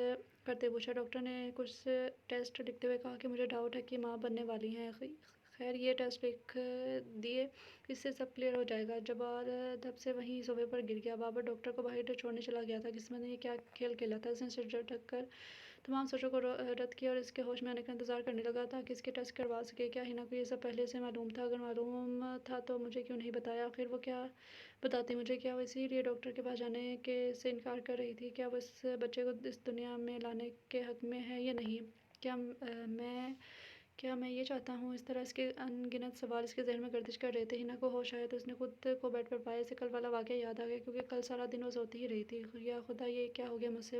کرتے پوچھا۔ ڈاکٹر نے کچھ ٹیسٹ لکھتے ہوئے کہا کہ مجھے ڈاؤٹ ہے کہ ماں بننے والی ہیں۔ خیر یہ ٹیسٹ لکھ دیے، اس سے سب کلیئر ہو جائے گا۔ جبار دھپ سے وہیں صوفے پر گر گیا۔ بابر ڈاکٹر کو باہر چھوڑنے چلا گیا تھا۔ قسمت نے یہ کیا کھیل کھیلا تھا؟ اس نے سر جھٹک کر تمام سوچوں کو رد کیا اور اس کے ہوش میں آنے کا انتظار کرنے لگا تاکہ اس کے ٹیسٹ کروا سکے۔ کیا ہنا کو یہ سب پہلے سے معلوم تھا؟ اگر معلوم تھا تو مجھے کیوں نہیں بتایا؟ آخر وہ کیا بتاتی مجھے؟ کیا وہ اسی لیے ڈاکٹر کے پاس جانے سے انکار کر رہی تھی؟ کیا وہ اس بچے کو اس دنیا میں لانے کے حق میں ہے یا نہیں؟ کیا میں یہ چاہتا ہوں؟ اس طرح اس کے ان گنت سوال اس کے ذہن میں گردش کر رہے تھے۔ ہنا کو ہوش آیا تو اس نے خود کو بیڈ پر پایا۔ اسے کل والا واقعہ یاد آ گیا کیونکہ کل سارا دن وہ سوتی ہی رہی تھی۔ یا خدا یہ کیا ہو گیا مجھ سے؟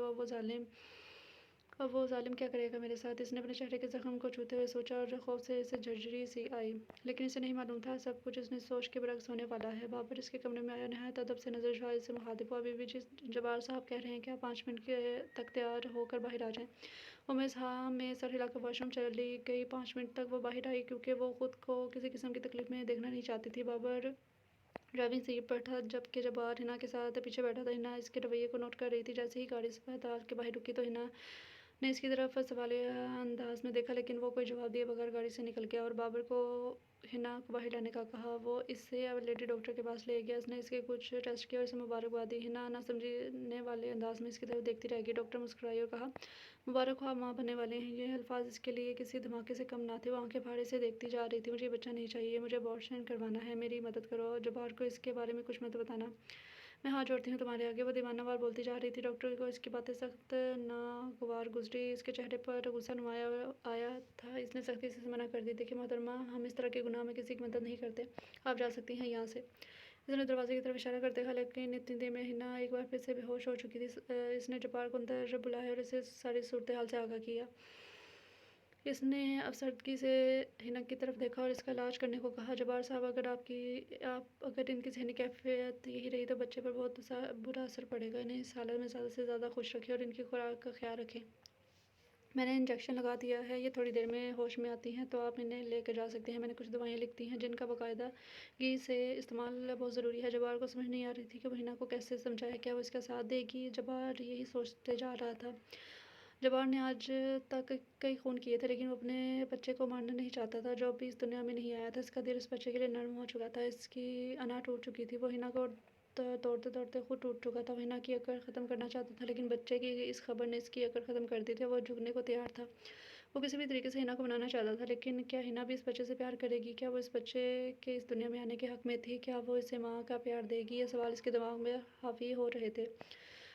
اب وہ ظالم کیا کرے گا میرے ساتھ؟ اس نے اپنے چہرے کے زخم کو چھوتے ہوئے سوچا اور خوف سے اسے جھرجھری سی آئی، لیکن اسے نہیں معلوم تھا سب کچھ اس نے سوچ کے برعکس ہونے والا ہے۔ بابر اس کے کمرے میں آیا، نہایت ادب سے نظر شاہد سے مخاطب ہوا۔ ابھی بھی جبار صاحب کہہ رہے ہیں کہ آپ 5 منٹ تک تیار ہو کر باہر آ جائیں۔ وہ محض ہاں میں سر ہلا کر واش روم چلی گئی۔ 5 منٹ تک وہ باہر آئی کیونکہ وہ خود کو کسی قسم کی تکلیف میں دیکھنا نہیں چاہتی تھی۔ بابر ڈرائیونگ سیٹ پر تھا جبکہ جبار ہنا کے ساتھ پیچھے بیٹھا تھا۔ ہنا اس کے رویے کو نوٹ کر رہی تھی۔ جیسے ہی گاڑی اسپتال کے باہر رکی تو ہنا نے اس کی طرف سوالیہ انداز میں دیکھا لیکن وہ کوئی جواب دیے بغیر گاڑی سے نکل گیا اور بابر کو ہنا کو باہر لانے کا کہا۔ وہ اسے لیڈی ڈاکٹر کے پاس لے گیا۔ اس نے اس کے کچھ ٹیسٹ کیے اور اسے مبارکباد دی۔ ہنا نہ سمجھنے والے انداز میں اس کی طرف دیکھتی رہ گئی۔ ڈاکٹر مسکرائی اور کہا مبارک ہو، آپ ماں بننے والے ہیں۔ یہ الفاظ اس کے لیے کسی دھماکے سے کم نہ تھے۔ وہ آنکھیں پھاڑے اسے دیکھتی جا رہی تھی۔ مجھے یہ بچہ نہیں چاہیے، مجھے ابارشن کروانا ہے، میری مدد کرو۔ جبار کو اس کے بارے میں کچھ مت بتانا، میں ہاتھ جوڑتی ہوں تمہارے آگے۔ وہ دیوانہ وار بولتی جا رہی تھی۔ ڈاکٹر کو اس کی باتیں سخت ناگوار گزری۔ اس کے چہرے پر غصہ نمایاں آیا تھا۔ اس نے سختی سے منع کر دی۔ دیکھیے محترمہ، ہم اس طرح کے گناہ میں کسی کی مدد نہیں کرتے، آپ جا سکتی ہیں یہاں سے۔ اس نے دروازے کی طرف اشارہ کرتے کہا لیکن اتنی دیر میں ہنا ایک بار پھر سے بے ہوش ہو چکی تھی۔ اس نے جبار کو اندر بلایا اور اسے ساری صورتحال سے آگاہ کیا۔ اس نے افسردگی سے ہنا کی طرف دیکھا اور اس کا علاج کرنے کو کہا۔ جبار صاحب اگر ان کی ذہنی کیفیت یہی رہی تو بچے پر بہت برا اثر پڑے گا۔ انہیں اس حالت میں زیادہ سے زیادہ خوش رکھیں اور ان کی خوراک کا خیال رکھیں۔ میں نے انجیکشن لگا دیا ہے، یہ تھوڑی دیر میں ہوش میں آتی ہیں تو آپ انہیں لے کر جا سکتے ہیں۔ میں نے کچھ دوائیں لکھ دی ہیں جن کا باقاعدگی سے استعمال بہت ضروری ہے۔ جبار کو سمجھ نہیں آ رہی تھی کہ وہ ہنا کو کیسے سمجھائے، کیا وہ اس کا ساتھ دے گی؟ جبار یہی سوچتے جا رہا تھا۔ جبار نے آج تک کئی خون کیے تھے لیکن وہ اپنے بچے کو مارنا نہیں چاہتا تھا جو ابھی اس دنیا میں نہیں آیا تھا۔ اس کا دل اس بچے کے لیے نرم ہو چکا تھا، اس کی انا ٹوٹ چکی تھی۔ وہ ہنا کو توڑتے توڑتے خود ٹوٹ چکا تھا۔ وہ ہنا کی اکڑ ختم کرنا چاہتا تھا لیکن بچے کی اس خبر نے اس کی اکڑ ختم کر دی تھی۔ وہ جھکنے کو تیار تھا۔ وہ کسی بھی طریقے سے ہنا کو منانا چاہتا تھا لیکن کیا ہنا بھی اس بچے سے پیار کرے گی؟ کیا وہ اس بچے کے اس دنیا میں آنے کے حق میں تھی؟ کیا وہ اسے ماں کا پیار دے گی؟ یہ سوال اس کے دماغ میں حاوی ہو رہے تھے۔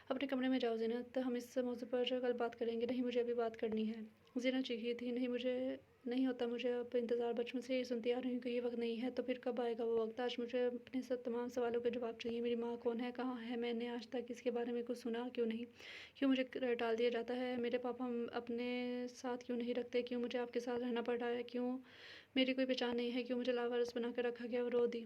اپنے کمرے میں جاؤ زینت، ہم اس موضوع پر کل بات کریں گے۔ نہیں، مجھے ابھی بات کرنی ہے، زینت چیخی تھی۔ نہیں ہوتا، مجھے اب انتظار، بچپن سے یہی سنتی آ رہی ہوں کہ یہ وقت نہیں ہے تو پھر کب آئے گا وہ وقت؟ آج مجھے اپنے تمام سوالوں کے جواب چاہیے۔ میری ماں کون ہے، کہاں ہے؟ میں نے آج تک اس کے بارے میں کچھ سنا کیوں نہیں؟ کیوں مجھے ٹال دیا جاتا ہے؟ میرے پاپا اپنے ساتھ کیوں نہیں رکھتے؟ کیوں مجھے آپ کے ساتھ رہنا پڑ رہا ہے؟ کیوں میری کوئی پہچان نہیں ہے؟ کیوں مجھے لاوارث بنا کر رکھا گیا؟ وہ رو دی۔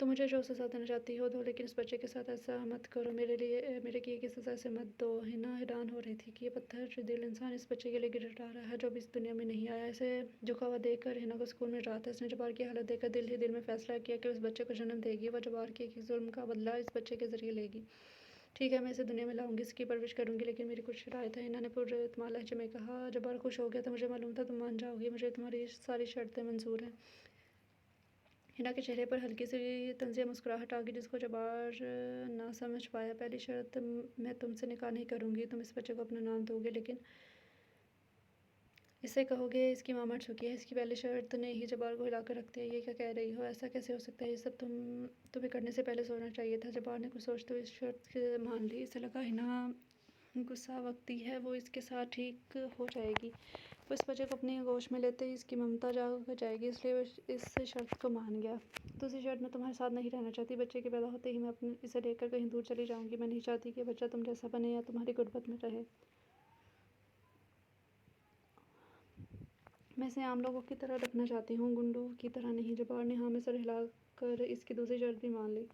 تو مجھے جو سزا دینا چاہتی ہو دو، لیکن اس بچے کے ساتھ ایسا مت کرو، میرے کیے کی سزا سے مت دو۔ ہنا حیران ہو رہی تھی کہ یہ پتھر دل انسان اس بچے کے لیے گڑگڑا رہا ہے جو اب اس دنیا میں نہیں آیا۔ اسے جھکا ہوا دیکھ کر ہنا کو سکون مل رہا تھا۔ اس نے جبار کی حالت دیکھ کر دل ہی دل میں فیصلہ کیا کہ اس بچے کو جنم دے گی، وہ جبار کے ایک ظلم کا بدلہ اس بچے کے ذریعے لے گی۔ ٹھیک ہے، میں اسے دنیا میں لاؤں گی، اس کی پرورش کروں گی، لیکن میری کچھ شرائط ہیں، ہنا نے پر اعتماد لہجے میں کہا۔ جبار خوش ہو گیا تھا، مجھے معلوم تھا تم مان جاؤ گی، مجھے تمہاری ساری شرطیں منظور ہیں۔ ہنا کے چہرے پر ہلکی سی طنزیہ مسکراہٹ آ گئی جس کو جبار نہ سمجھ پایا۔ پہلی شرط، میں تم سے نکاح نہیں کروں گی، تم اس بچے کو اپنا نام دو گے، لیکن اسے کہو گے اس کی ماں مر چکی ہے۔ اس کی پہلی شرط نے ہی جبار کو ہلا کر رکھ دیا۔ یہ کیا کہہ رہی ہو؟ ایسا کیسے ہو سکتا ہے؟ یہ سب تمہیں کرنے سے پہلے سوچنا چاہیے تھا۔ جبار نے کچھ سوچتے ہوئے اس شرط مان لی۔ اسے لگا ہنا غصہ وقتی ہے، وہ اس کے ساتھ ٹھیک ہو جائے گی۔ وہ اس بچے کو اپنی آغوش میں لیتے ہی اس کی ممتا جاگ جائے گی، اس لیے وہ اس شرط کو مان گیا۔ دوسری شرط، میں تمہارے ساتھ نہیں رہنا چاہتی۔ بچے کے پیدا ہوتے ہی میں اسے لے کر کہیں دور چلی جاؤں گی۔ میں نہیں چاہتی کہ بچہ تم جیسا بنے یا تمہاری غربت میں رہے۔ میں اسے عام لوگوں کی طرح رکھنا چاہتی ہوں، گنڈوں کی طرح نہیں۔ جبار نے ہاں میں سر ہلا کر اس کی دوسری شرط بھی مان لی۔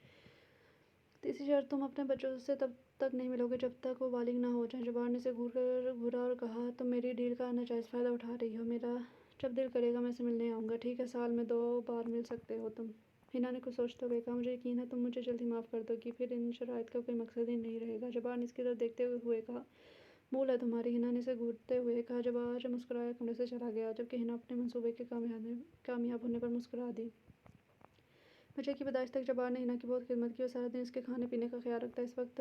تیسری شرط، تم اپنے بچوں سے تب تک نہیں ملو گے جب تک وہ بالغ نہ ہو جائیں۔ جبار نے اسے گھورا اور کہا، تم میری ڈیل کا ناجائز فائدہ اٹھا رہی ہو۔ میرا جب دل کرے گا میں اسے ملنے آؤں گا۔ ٹھیک ہے، سال میں 2 بار مل سکتے ہو تم۔ ہنا نے کچھ سوچتے ہوئے کہا، مجھے یقین ہے تم مجھے جلد ہی معاف کر دو گی، پھر ان شرائط کا کوئی مقصد ہی نہیں رہے گا۔ جبار نے اس کی طرف دیکھتے ہوئے کہا، بھول ہے تمہاری۔ ہنا نے اسے گھورتے ہوئے کہا۔ جبار مسکرایا کمرے سے چلا گیا، جبکہ ہنا اپنے منصوبے کے کامیاب ہونے پر مسکرا دی۔ بچے کی پیدائش تک جبار نے ہنا کی بہت خدمت کی۔ وہ سارا دن اس کے کھانے پینے کا خیال رکھتا، اس وقت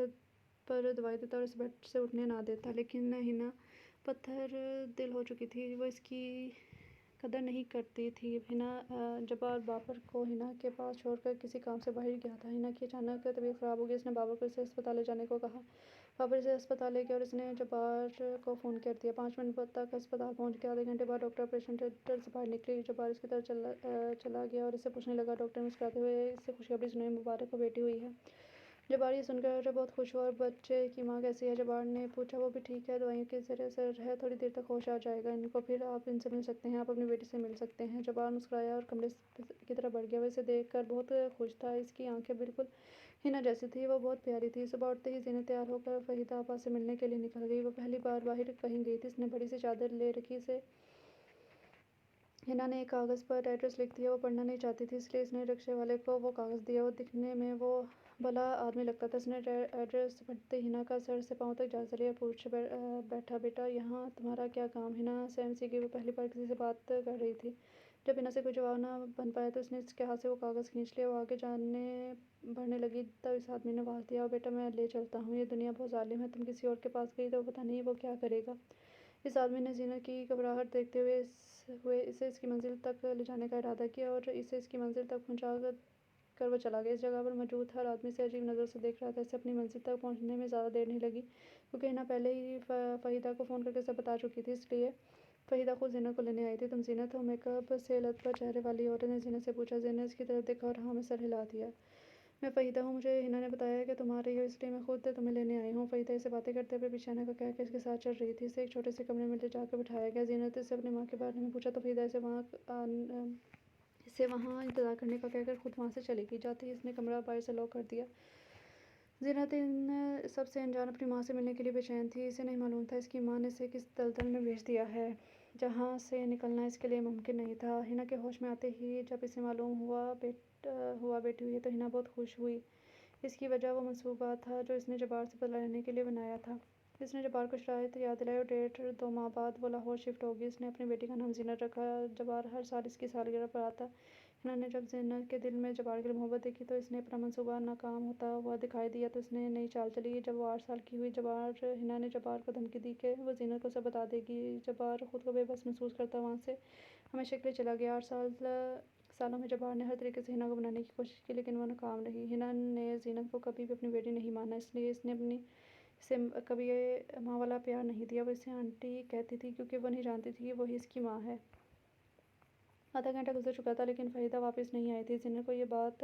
پر دوائی دیتا اور اسے بیڈ سے اٹھنے نہ دیتا، لیکن ہنا پتھر دل ہو چکی تھی، وہ اس کی قدر نہیں کرتی تھی۔ جبار بابر کو ہنا کے پاس چھوڑ کر کسی کام سے باہر گیا تھا۔ ہنا کی اچانک طبیعت خراب ہو گئی، اس نے بابر کو اسے ہسپتال لے جانے کو کہا۔ بابر اسے ہسپتال لے گیا اور اس نے جبار کو فون کر دیا۔ 5 منٹ تک ہسپتال پہنچ گیا۔ آدھے گھنٹے بعد ڈاکٹر آپریشن تھیٹر سے باہر نکلی۔ جبار اس کی طرف چلا گیا اور اس سے پوچھنے لگا، ڈاکٹر نے مسکراتے ہوئے اسے خوشخبری سنائی، مبارک ہو، بیٹی ہوئی ہے۔ جبار یہ سن کر بہت خوش ہوا۔ اور بچے کی ماں کیسی ہے؟ جبار نے پوچھا۔ وہ بھی ٹھیک ہے، دوائیوں کے زیر اثر ہے، تھوڑی دیر تک ہوش آ جائے گا ان کو، پھر آپ ان سے مل سکتے ہیں، آپ اپنی بیٹی سے مل سکتے ہیں۔ جبار مسکرایا اور کمرے کی طرف بڑھ گیا۔ وہ اسے دیکھ کر بہت خوش تھا، اس کی آنکھیں بالکل ہنا جیسی تھیں، وہ بہت پیاری تھی۔ صبح اٹھتے ہی زینت تیار ہو کر فہیدہ آپا سے ملنے کے لیے نکل گئی۔ وہ پہلی بار باہر کہیں گئی تھی، اس نے بڑی سی چادر لے رکھی۔ ہنا نے ایک کاغذ پر ایڈریس لکھ دیا۔ وہ پڑھنا نہیں چاہتی تھی، اس لیے اس نے رکشے والے کو وہ کاغذ دیا۔ وہ دکھنے میں وہ بھلا آدمی لگتا تھا۔ اس نے ایڈریس پڑھتے ہی ہنا کا سر سے پاؤں تک جائزہ لیا اور پوچھ بیٹھا، بیٹا یہاں تمہارا کیا کام؟ ہنا سہم سی گئی، وہ پہلی بار کسی سے بات کر رہی تھی۔ جب ہنا سے کوئی جواب نہ بن پایا تو اس نے اس کے ہاتھ سے وہ کاغذ کھینچ لیا۔ وہ آگے جانے بڑھنے لگی تو اس آدمی نے آواز دیا، آؤ بیٹا میں لے چلتا ہوں، یہ دنیا بہت ظالم ہے، تم کسی اور کے پاس گئی تو پتہ نہیں وہ کیا کرے گا۔ اس آدمی نے زینت کی گھبراہٹ دیکھتے ہوئے اسے اس کی منزل تک لے جانے کا ارادہ کیا اور اسے اس کی منزل تک پہنچا کر وہ چلا گیا۔ اس جگہ پر موجود ہر آدمی اسے عجیب نظروں سے دیکھ رہا تھا۔ اسے اپنی منزل تک پہنچنے میں زیادہ دیر نہیں لگی، کیونکہ ہنا پہلے ہی فہیدہ کو فون کر کے سب بتا چکی تھی، اس لیے فہیدہ خود زینت کو لینے آئی تھی۔ تم زینت ہو؟ میک اپ سے لت پت چہرے والی عورت نے زینت سے پوچھا۔ زینت اس کی طرف دیکھا اور ہاں میں سر ہلا دیا۔ میں فہیدہ ہوں، مجھے ہنا نے بتایا کہ تم آ رہی ہو، اس لیے میں خود تمہیں لینے آئی ہوں۔ فہیدہ اسے باتیں کرتے ہوئے پیچھے آنے کا کہہ کے اس کے ساتھ چل رہی تھی۔ اسے ایک چھوٹے سے کمرے میں لے جا کر بٹھایا گیا۔ زینت سے اپنی ماں کے بارے میں پوچھا تو فہیدہ اسے وہاں انتظار کرنے کا کہہ کر خود وہاں سے چلی گئی۔ جاتے ہی اس نے کمرہ باہر سے لاک کر دیا۔ زینت ان سب سے انجان اپنی ماں سے ملنے کے لیے بے چین تھی۔ اسے نہیں معلوم تھا اس کی ماں نے اسے کس دلدل میں بھیج دیا ہے جہاں سے نکلنا اس کے لیے ممکن نہیں تھا۔ ہنا کے ہوش میں آتے ہی جب اسے معلوم ہوا بیٹی ہوئی ہے تو ہنا بہت خوش ہوئی۔ اس کی وجہ وہ منصوبہ تھا جو اس نے جبار سے بدلہ لینے کے لیے بنایا تھا۔ اس نے جبار کو شرائط یاد دلائی اور 1.5-2 ماہ بعد وہ لاہور شفٹ ہوگی۔ اس نے اپنی بیٹی کا نام زینت رکھا۔ جبار ہر سال اس کی سالگرہ پر آتا۔ ہنا نے جب زینت کے دل میں جبار کے لیے محبت دیکھی تو اس نے اپنا منصوبہ ناکام ہوتا ہوا دکھائی دیا تو اس نے نئی چال چلی۔ جب وہ 8 سال کی ہوئی ہنا نے جبار کو دھمکی دی کہ وہ زینت کو سب بتا دے گی۔ جبار خود کو بے بس محسوس کرتا وہاں سے ہمیشہ کے لیے چلا گیا۔ 8 سالوں میں جبار نے ہر طریقے سے ہنا کو منانے کی کوشش کی، لیکن وہ ناکام رہی۔ ہنا نے زینت کو کبھی بھی اپنی بیٹی نہیں مانا، اس لیے اس نے اسے کبھی ماں والا پیار نہیں دیا۔ وہ اسے آنٹی کہتی تھی کیونکہ وہ نہیں جانتی تھی کہ وہی اس کی ماں ہے۔ آدھا گھنٹہ گزر چکا تھا لیکن فہیدہ واپس نہیں آئی تھی۔ زینت کو یہ بات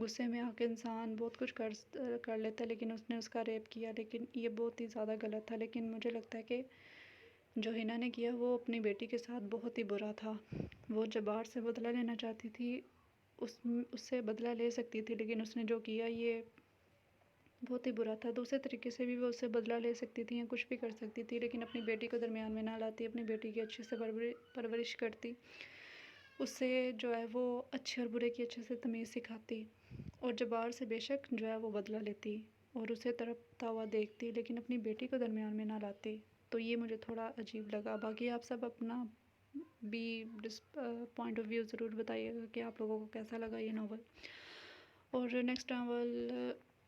غصے میں آ کے انسان بہت کچھ کر لیتا ہے، لیکن اس نے اس کا ریپ کیا، لیکن یہ بہت ہی زیادہ غلط تھا۔ لیکن مجھے لگتا ہے کہ جو ہنا نے کیا وہ اپنی بیٹی کے ساتھ بہت ہی برا تھا۔ وہ جبار سے بدلہ لینا چاہتی تھی، اس سے بدلہ لے سکتی تھی، لیکن اس نے جو کیا یہ بہت ہی برا تھا۔ دوسرے طریقے سے بھی وہ اس سے بدلہ لے سکتی تھی یا کچھ بھی کر سکتی تھی، لیکن اپنی بیٹی کو درمیان میں نہ لاتی، اپنی بیٹی کی اچھے سے پرورش کرتی، اس سے جو ہے وہ اچھے اور برے کی اچھے سے تمیز سکھاتی، اور جبار سے بے شک جو ہے وہ بدلہ لیتی اور اسے تڑپتا ہوا دیکھتی، لیکن اپنی بیٹی کو درمیان میں نہ لاتی۔ تو یہ مجھے تھوڑا عجیب لگا۔ باقی آپ سب اپنا بھی پوائنٹ آف ویو ضرور بتائیے گا کہ آپ لوگوں کو کیسا لگا یہ ناول، اور نیکسٹ ناول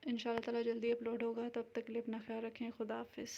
انشاء اللہ تعالیٰ جلدی اپلوڈ ہوگا۔ تب تک کے لیے اپنا خیال رکھیں۔ خدا حافظ۔